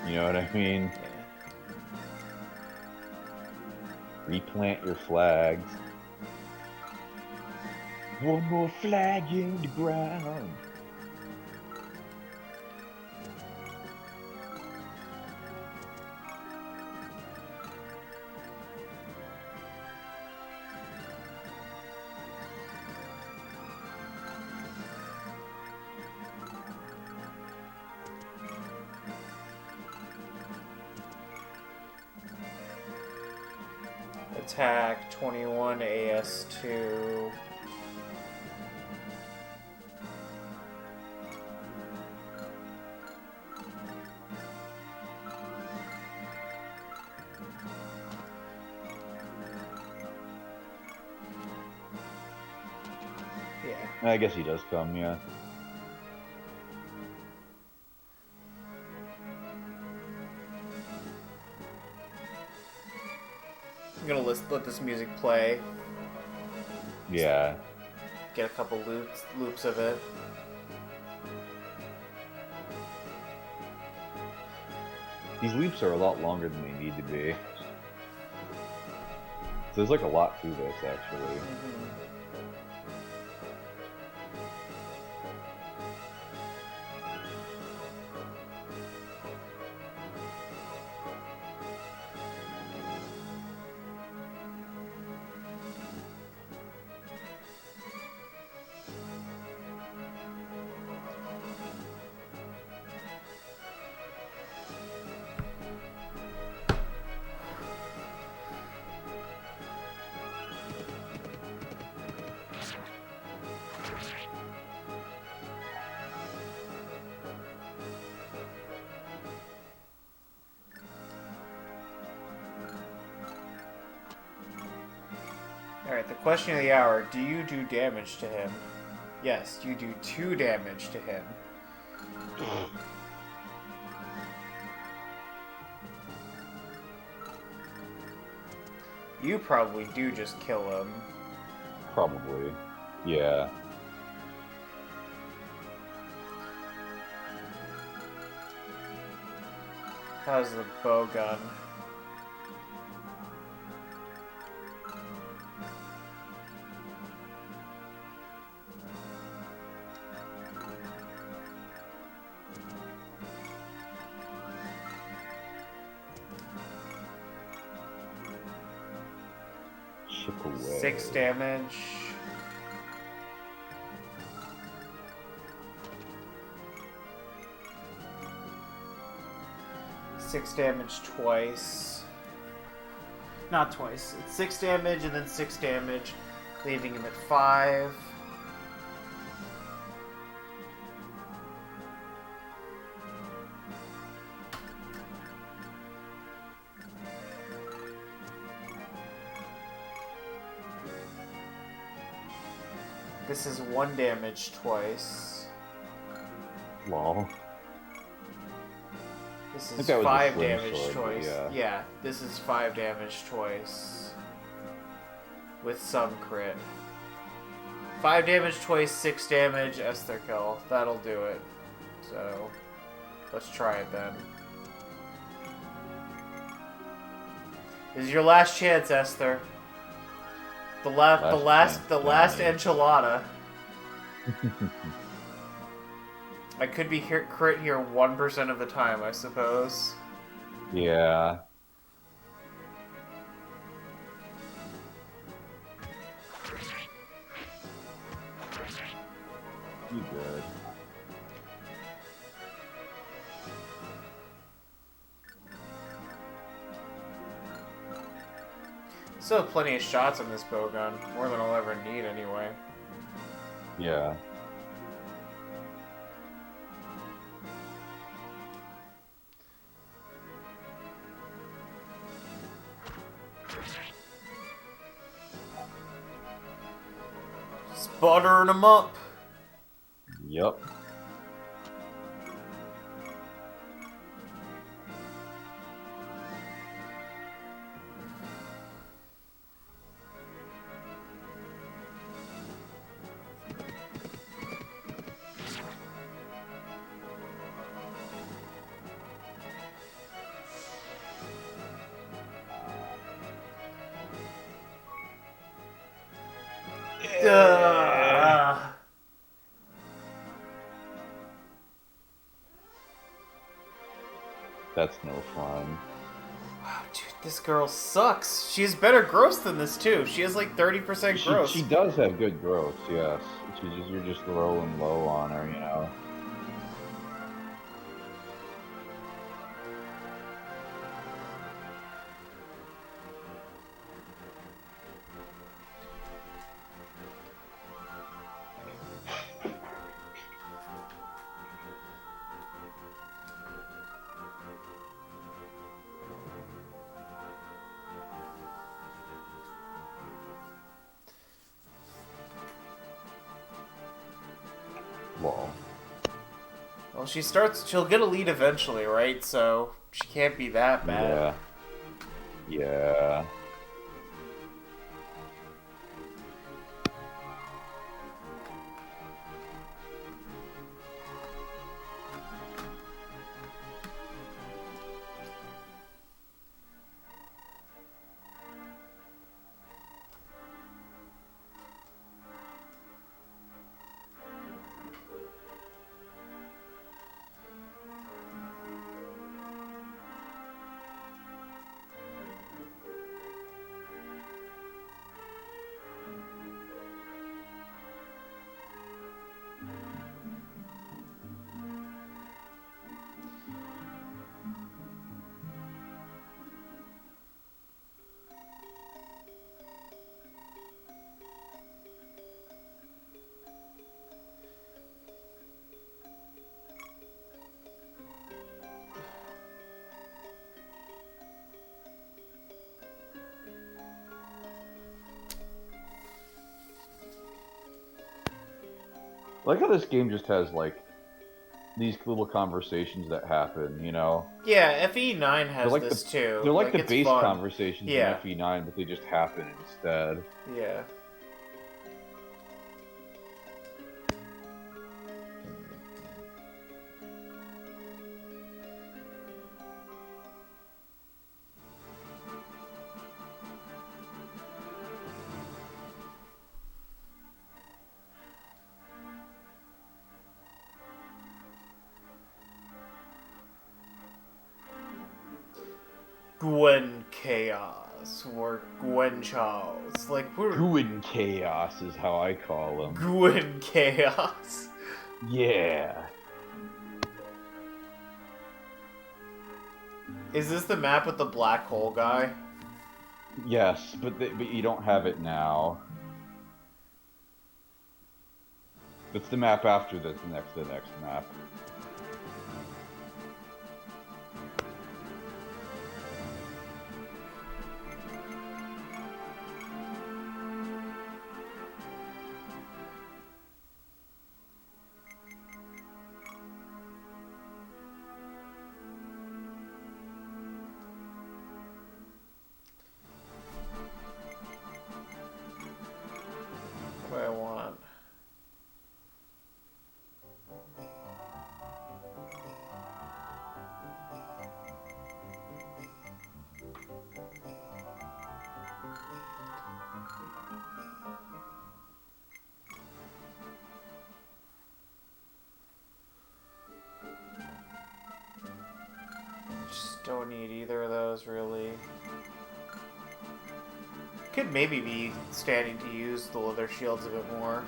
You know what I mean? Yeah. Replant your flags. One more flag in the ground. Attack 21 AS2. Yeah. I guess he does come, yeah. I'm gonna let this music play. Yeah. Get a couple loops of it. These loops are a lot longer than they need to be. So there's like a lot to this, actually. Mm-hmm. Alright, the question of the hour. Do you do damage to him? Yes, you do 2 damage to him. You probably do just kill him. Probably. Yeah. How's the bow gun? Chip away. 6 damage. Six damage twice. Not twice. It's 6 damage and then 6 damage, leaving him at 5. This is 1 damage twice. Lol. This is 5 damage sword, twice. yeah. This is 5 damage twice. With some crit. 5 damage twice, 6 damage, Esther kill. That'll do it. So, let's try it then. This is your last chance, Esther. The last enchilada. I could be crit here 1% of the time, I suppose. Yeah. You good. Still have plenty of shots on this bow gun. More than I'll ever need anyway. Yeah. Just buttering them up. Yep. That's no fun. Wow, dude, this girl sucks. She has better gross than this too. She has like 30% gross. She does have good growth, yes. You're just rolling low on her, you know. Well, she'll get a lead eventually, right? So, she can't be that bad. Yeah. Yeah. I like how this game just has like these little conversations that happen, you know? Yeah, FE9 has like this too. They're like the it's base fun. conversations Yeah. in FE9, but they just happen instead. Yeah. Gwen Chaos or Gwen Charles. Like we're Gwen Chaos is how I call them. Gwen Chaos. Yeah. Is this the map with the black hole guy? Yes, but you don't have it now. It's the map after this, the next map. What do I want? Just don't need either of those really. Could maybe be standing to use the leather shields a bit more.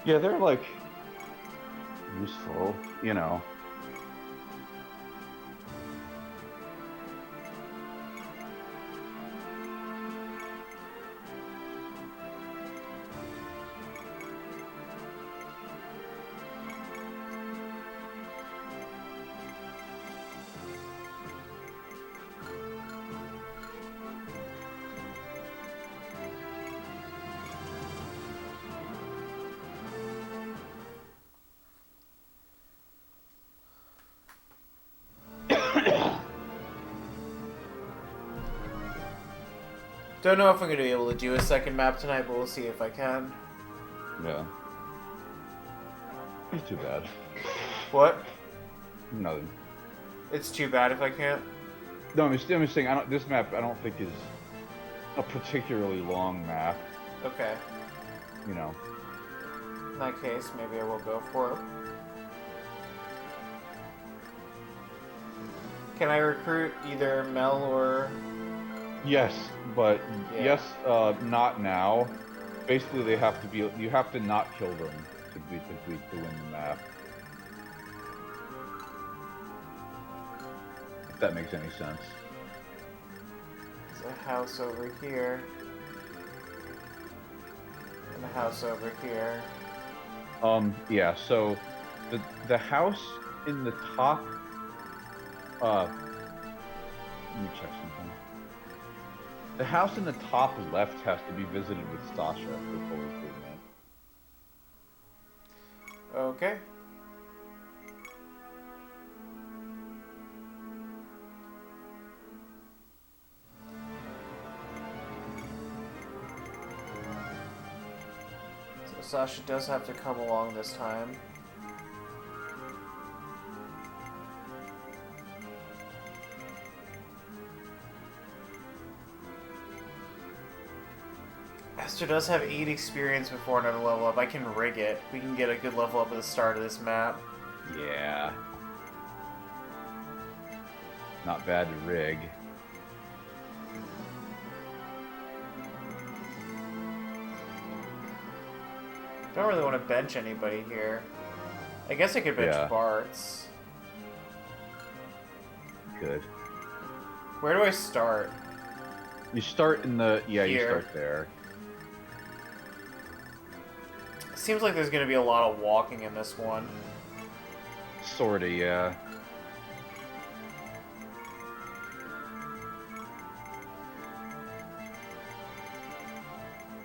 Yeah, they're like useful, you know. Don't know if I'm going to be able to do a second map tonight, but we'll see if I can. Yeah. It's too bad. What? Nothing. It's too bad if I can't? No, I'm just saying, this map I don't think is a particularly long map. Okay. You know. In that case, maybe I will go for it. Can I recruit either Mel or... Yes, but Yeah. yes, not now. Basically, they have to be. You have to not kill them to win the map. If that makes any sense. There's a house over here. And a house over here. Yeah. So, the house in the top. Let me check something. The house in the top left has to be visited with Stasha for full recruitment. Okay. So Sasha does have to come along this time. Esther does have 8 experience before another level up. I can rig it. We can get a good level up at the start of this map. Yeah. Not bad to rig. Don't really want to bench anybody here. I guess I could bench Yeah. Bart's. Good. Where do I start? You start in the... Yeah, Here. you start there. Seems like there's going to be a lot of walking in this one. Sorta, yeah.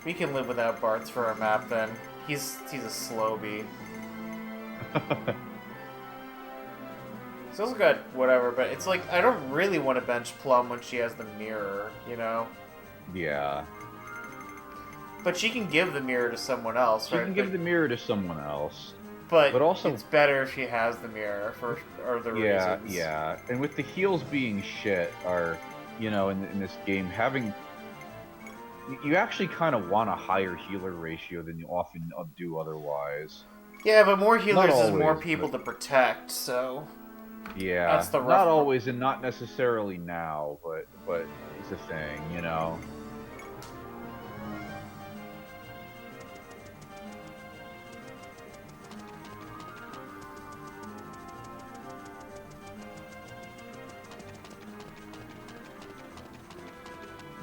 We can live without Bartz for a map then. He's a slow bee. He's also got whatever, but it's like I don't really want to bench Plum when she has the mirror, you know? Yeah. But she can give the mirror to someone else, right? She can give the mirror to someone else. But also, it's better if she has the mirror for other reasons. Yeah. And with the heals being shit, are, you know, in this game, having... You actually kind of want a higher healer ratio than you often do otherwise. Yeah, but more healers always, is more people to protect, so... Yeah, that's the rough not part. always and not necessarily now, but it's a thing, you know?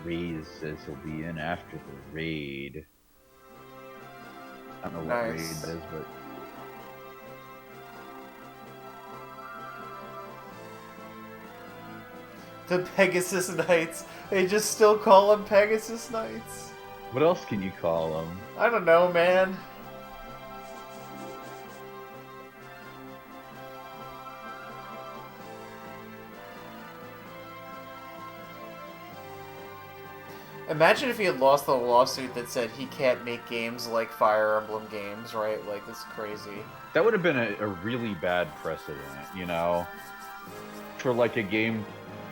Raze says he'll be in after the raid. I don't know what raid Nice. is, but... The Pegasus Knights. They just still call them Pegasus Knights. What else can you call them? I don't know, man. Imagine if he had lost the lawsuit that said he can't make games like Fire Emblem games, right? Like, that's crazy. That would have been a really bad precedent, you know? For, like, a game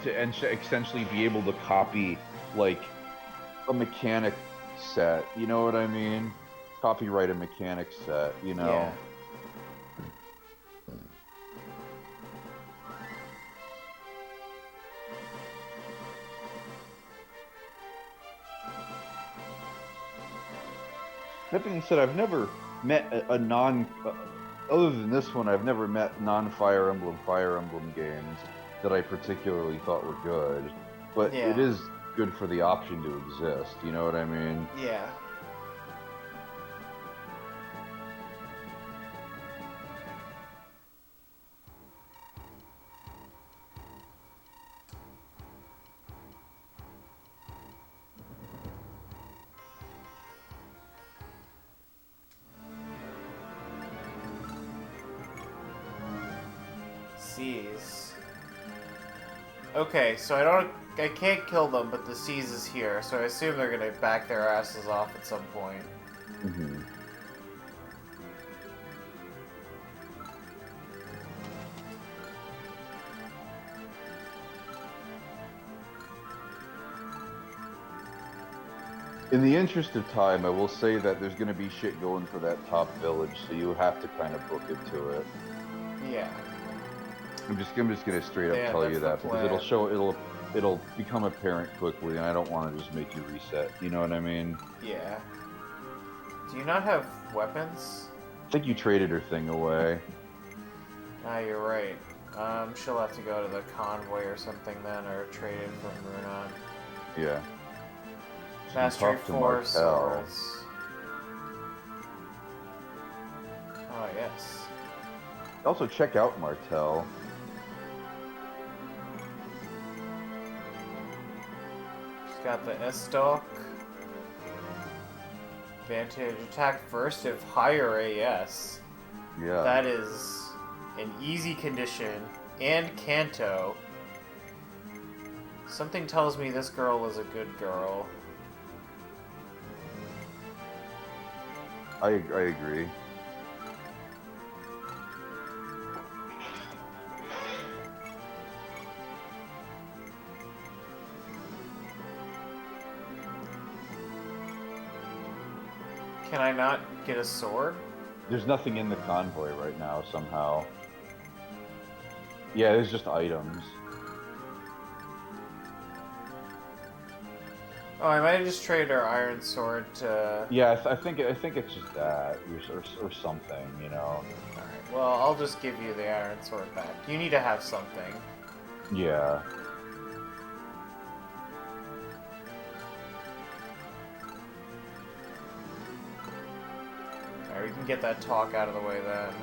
to essentially be able to copy, like, a mechanic set, you know what I mean? Copyright a mechanic set, you know? Yeah. That being said, I've never met a non... other than this one, I've never met non-Fire Emblem games that I particularly thought were good. But Yeah. it is good for the option to exist, you know what I mean? Yeah. C's. Okay, so I can't kill them, but the C's is here, so I assume they're gonna back their asses off at some point. Mm-hmm. In the interest of time, I will say that there's going to be shit going for that top village, so you have to kind of book it to it. Yeah. I'm just going to straight up Yeah, tell that's you the that because plan. it'll become apparent quickly, and I don't want to just make you reset. You know what I mean? Yeah. Do you not have weapons? I think you traded her thing away. Ah, you're right. She'll have to go to the convoy or something then, or trade it from Runon. Yeah. Mastery talk to 4 Martel. swords. Oh, yes. Also, check out Martel. She's got the S-Stalk. Advantage attack first if higher AS. Yeah. That is an easy condition. And Kanto. Something tells me this girl is a good girl. I agree. Can I not get a sword? There's nothing in the convoy right now, somehow. Yeah, there's just items. Oh, I might have just traded our iron sword to... Yeah, I think it's just that, or something, you know. Alright, well, I'll just give you the iron sword back. You need to have something. Yeah. Alright, we can get that talk out of the way then.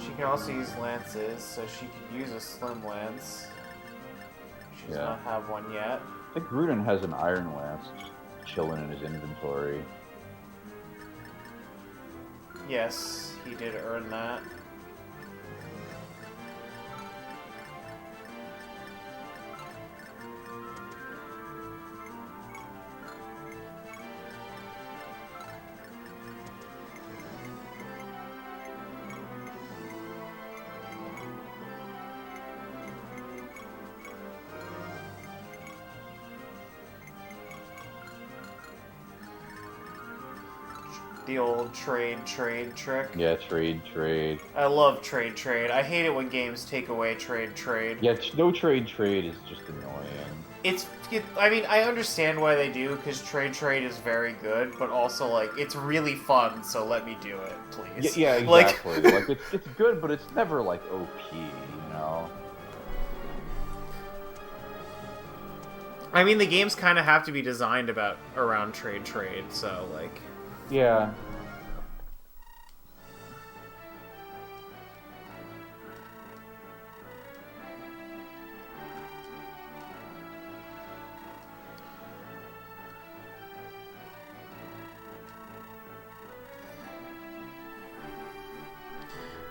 She can also use lances, so she could use a slim lance. She does not have one yet. I think Gruden has an iron lance just chilling in his inventory. Yes, he did earn that. The old trade trick. Yeah, trade. I love trade. I hate it when games take away trade. Yeah, no trade is just annoying. I mean, I understand why they do, because trade is very good, but also, like, it's really fun, so let me do it, please. Yeah, exactly. Like, it's good, but it's never, like, OP, you know? I mean, the games kind of have to be designed around trade, so, like... Yeah.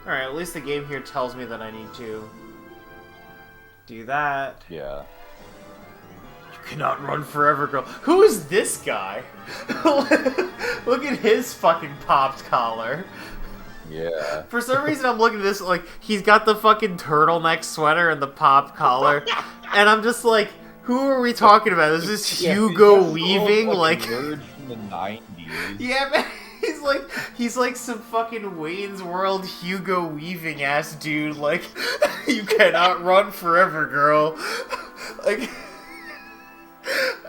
Alright, at least the game here tells me that I need to do that. Yeah. You cannot run forever, girl. Who is this guy? Look at his fucking popped collar. Yeah. For some reason, I'm looking at this, like, he's got the fucking turtleneck sweater and the pop collar, and I'm just like, who are we talking about? Is this Hugo Weaving? Like, nerd from the 90s. Yeah, man. He's like some fucking Wayne's World Hugo Weaving ass dude. Like, you cannot run forever, girl. Like,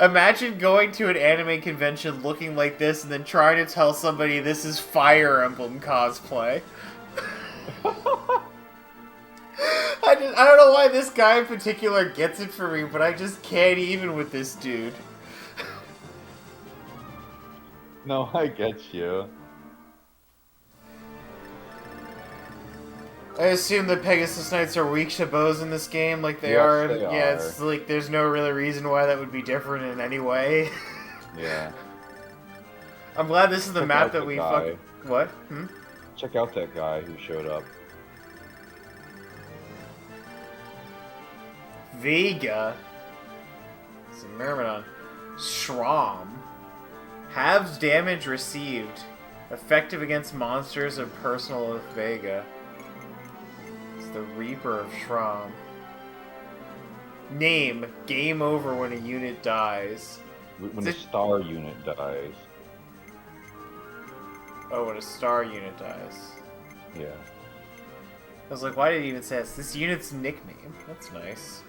imagine going to an anime convention looking like this and then trying to tell somebody this is Fire Emblem cosplay. I don't know why this guy in particular gets it for me, but I just can't even with this dude. No, I get you. I assume the Pegasus Knights are weak shaboos in this game, like they Yes, are. they Yeah, are. it's like there's no really reason why that would be different in any way. Yeah. I'm glad this is the Check map out that the we guy. What? Check out that guy who showed up. Vega. It's a Myrmidon. Shrom. Halves damage received. Effective against monsters and personal with Vega. It's the Reaper of Shrom. Name. Game over when a unit dies. When a star unit dies. Oh, when a star unit dies. Yeah. I was like, why did it even say this? This unit's nickname. That's nice.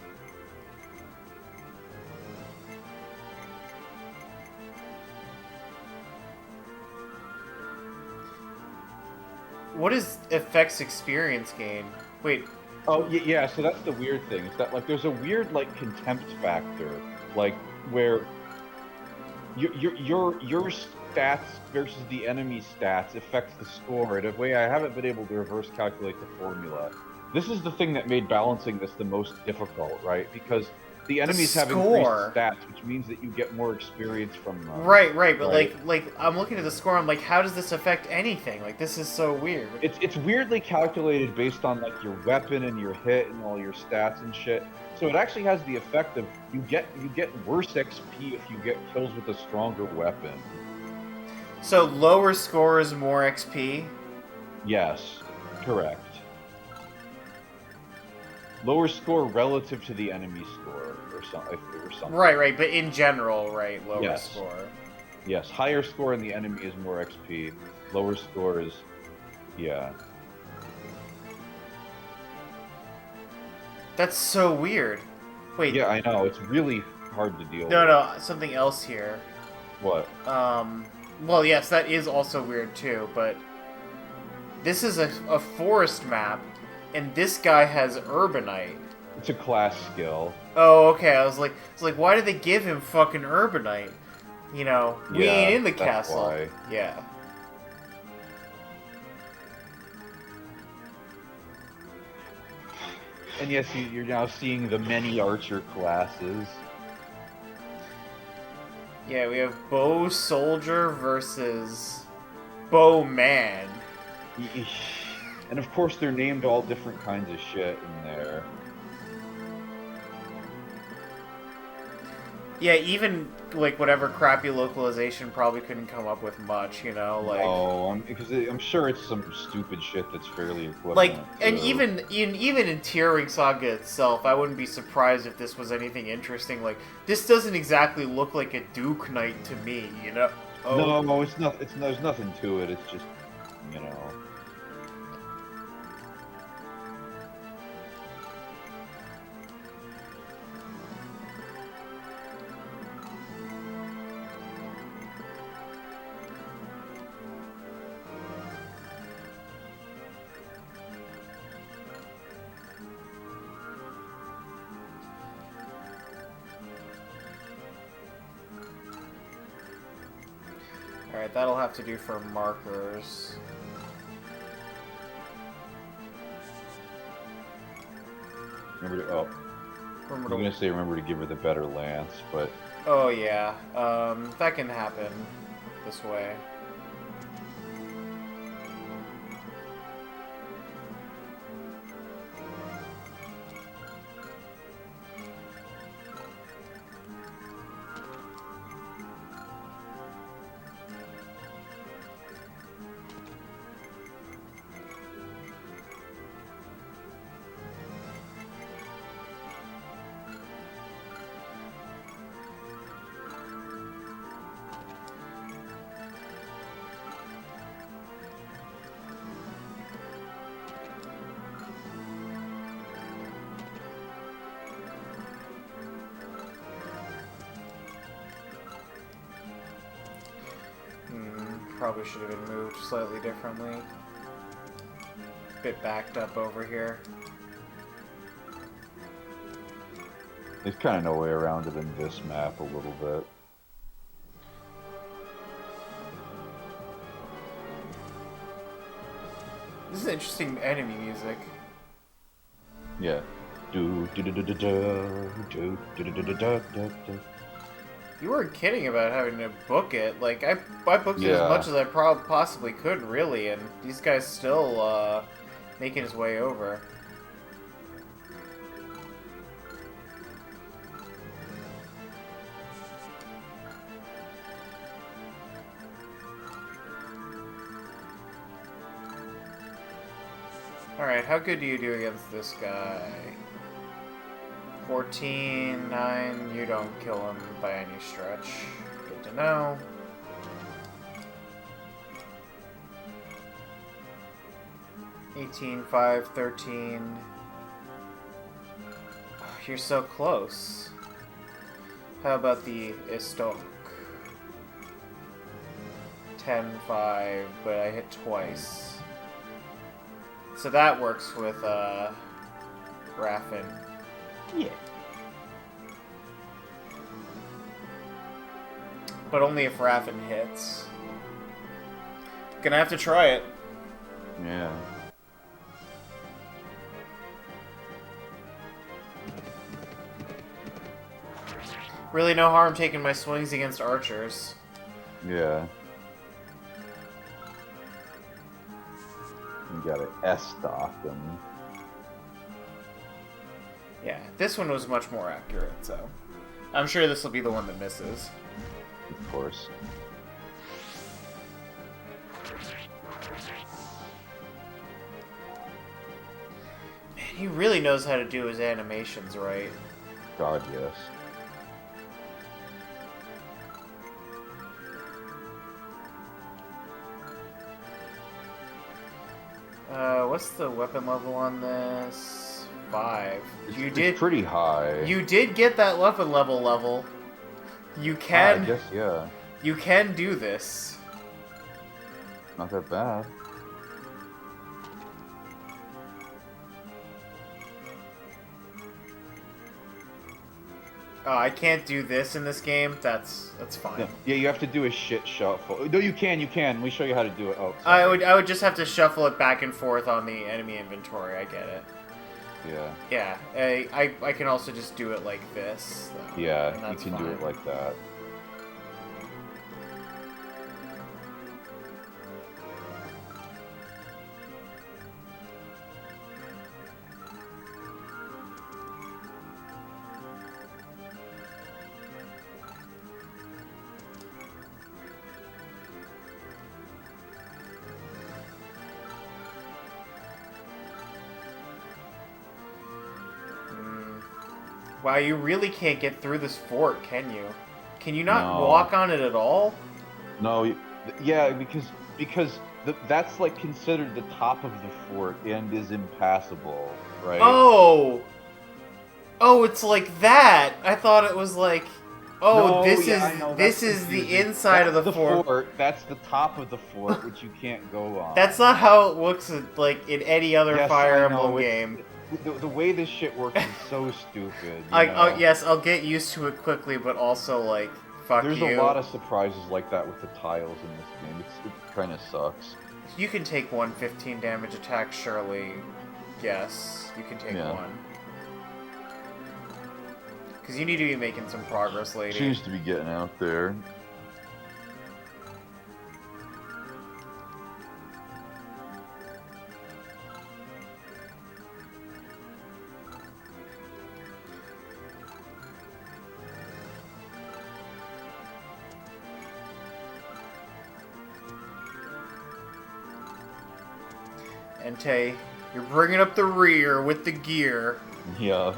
What is effects experience gain? Wait. Oh, yeah, so that's the weird thing. Is that, like, there's a weird, like, contempt factor. Like, where your stats versus the enemy stats affects the score in a way I haven't been able to reverse calculate the formula. This is the thing that made balancing this the most difficult, right? Because the enemies have increased stats, which means that you get more experience from them. Right, but like I'm looking at the score, I'm like, how does this affect anything? Like, this is so weird. It's weirdly calculated based on, like, your weapon and your hit and all your stats and shit. So it actually has the effect of you get worse XP if you get kills with a stronger weapon. So lower score is more XP? Yes, correct. Lower score relative to the enemy score, or something. Right, but in general, right, lower score. Yes, higher score in the enemy is more XP. Lower score is, yeah. That's so weird. Wait. Yeah, I know. It's really hard to deal with. No, something else here. What? Well, yes, that is also weird too, but this is a forest map, and this guy has Urbanite. It's a class skill. Oh, okay. I was like, why did they give him fucking Urbanite? You know, we ain't in the castle. Why. Yeah. And yes, you're now seeing the many archer classes. Yeah, we have bow soldier versus bow man. And of course, they're named all different kinds of shit in there. Yeah, even like whatever crappy localization probably couldn't come up with much, you know, like. Oh, because I'm sure it's some stupid shit that's fairly equivalent. Like, and to... even in Tearing Saga itself, I wouldn't be surprised if this was anything interesting. Like, this doesn't exactly look like a Duke Knight to me, you know? Oh. No, it's not. There's nothing to it. It's just, you know. Alright, that'll have to do for markers. Remember to. Oh. I'm gonna say remember to give her the better lance, but. Oh, yeah. That can happen this way. Probably should have been moved slightly differently. Bit backed up over here. There's kind of no way around it in this map a little bit. This is interesting enemy music. Yeah. Do do do do do do do do do do do do. You weren't kidding about having to book it. Like, I booked it as much as I possibly could, really, and these guys still, making his way over. Alright, how good do you do against this guy? 14, 9, you don't kill him by any stretch. Good to know. $18, 5, 13. Oh, you're so close. How about the Istok? 10, 5, but I hit twice. So that works with, Raffin. Yeah. But only if Raffin hits. Gonna have to try it. Yeah. Really no harm taking my swings against archers. Yeah. You gotta S-stock them. Yeah, this one was much more accurate, so... I'm sure this will be the one that misses. Of course. Man, he really knows how to do his animations right. God, yes. What's the weapon level on this? 5. It's pretty high. You did get that weapon level. You can... I guess, yeah. You can do this. Not that bad. Oh, I can't do this in this game? That's fine. Yeah, you have to do a shit shuffle. No, you can. Let me show you how to do it. Oh, sorry. I would just have to shuffle it back and forth on the enemy inventory. I get it. Yeah. Yeah, I can also just do it like this. Though, Yeah, and you that's can fine. do it like that. Wow, you really can't get through this fort, can you? Can you not No. walk on it at all? No, yeah, because that's like considered the top of the fort and is impassable, right? Oh! Oh, it's like that! I thought it was like... Oh, No, this yeah, is I know, this that's is the confusing. inside That's of the fort. That's the top of the fort, which you can't go on. That's not how it looks like in any other Yes, Fire I Emblem know. game. The way this shit works is so stupid. Yes, I'll get used to it quickly, but also like, fuck There's you. a lot of surprises like that with the tiles in this game. It kind of sucks. You can take one 15 damage attack, surely. Yes, you can take one. Because you need to be making some progress, lady. Seems to be getting out there. Entei, you're bringing up the rear with the gear. Yeah.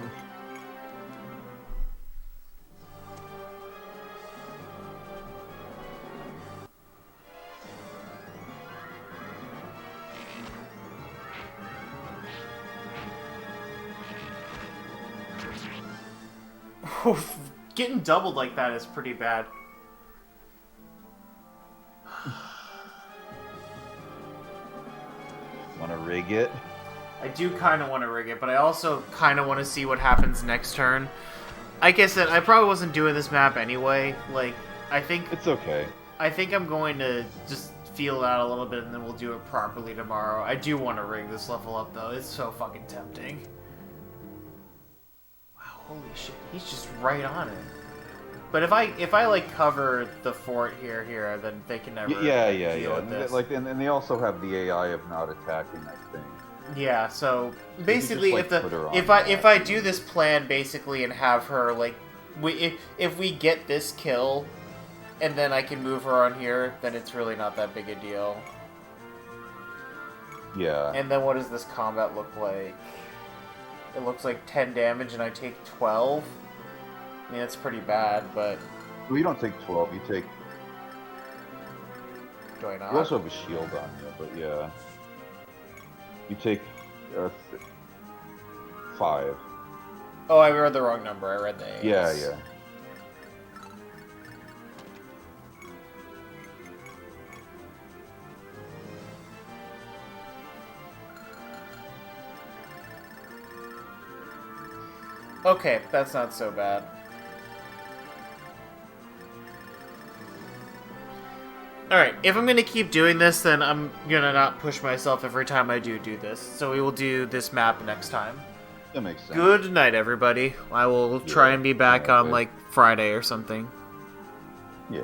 Getting doubled like that is pretty bad. Want to rig it? I do kind of want to rig it, but I also kind of want to see what happens next turn. Like I said, I probably wasn't doing this map anyway. Like, I think... It's okay. I think I'm going to just feel it out a little bit, and then we'll do it properly tomorrow. I do want to rig this level up, though. It's so fucking tempting. Wow, holy shit. He's just right on it. But if I like cover the fort here, then they can never deal with this. Like, and they also have the AI of not attacking that thing. Yeah, so basically, just, like, if I do this plan basically and have her like, if we get this kill, and then I can move her on here, then it's really not that big a deal. Yeah. And then what does this combat look like? It looks like 10 damage, and I take 12. I mean, that's pretty bad, but... Well, you don't take 12, you take... Do I not? You also have a shield on you, but yeah. You take 5. Oh, I read the wrong number. I read the 8. Yeah, yeah. Okay, that's not so bad. Alright, if I'm going to keep doing this, then I'm going to not push myself every time I do this. So we will do this map next time. That makes sense. Good night, everybody. I will try and be back on, like, Friday or something. Yeah.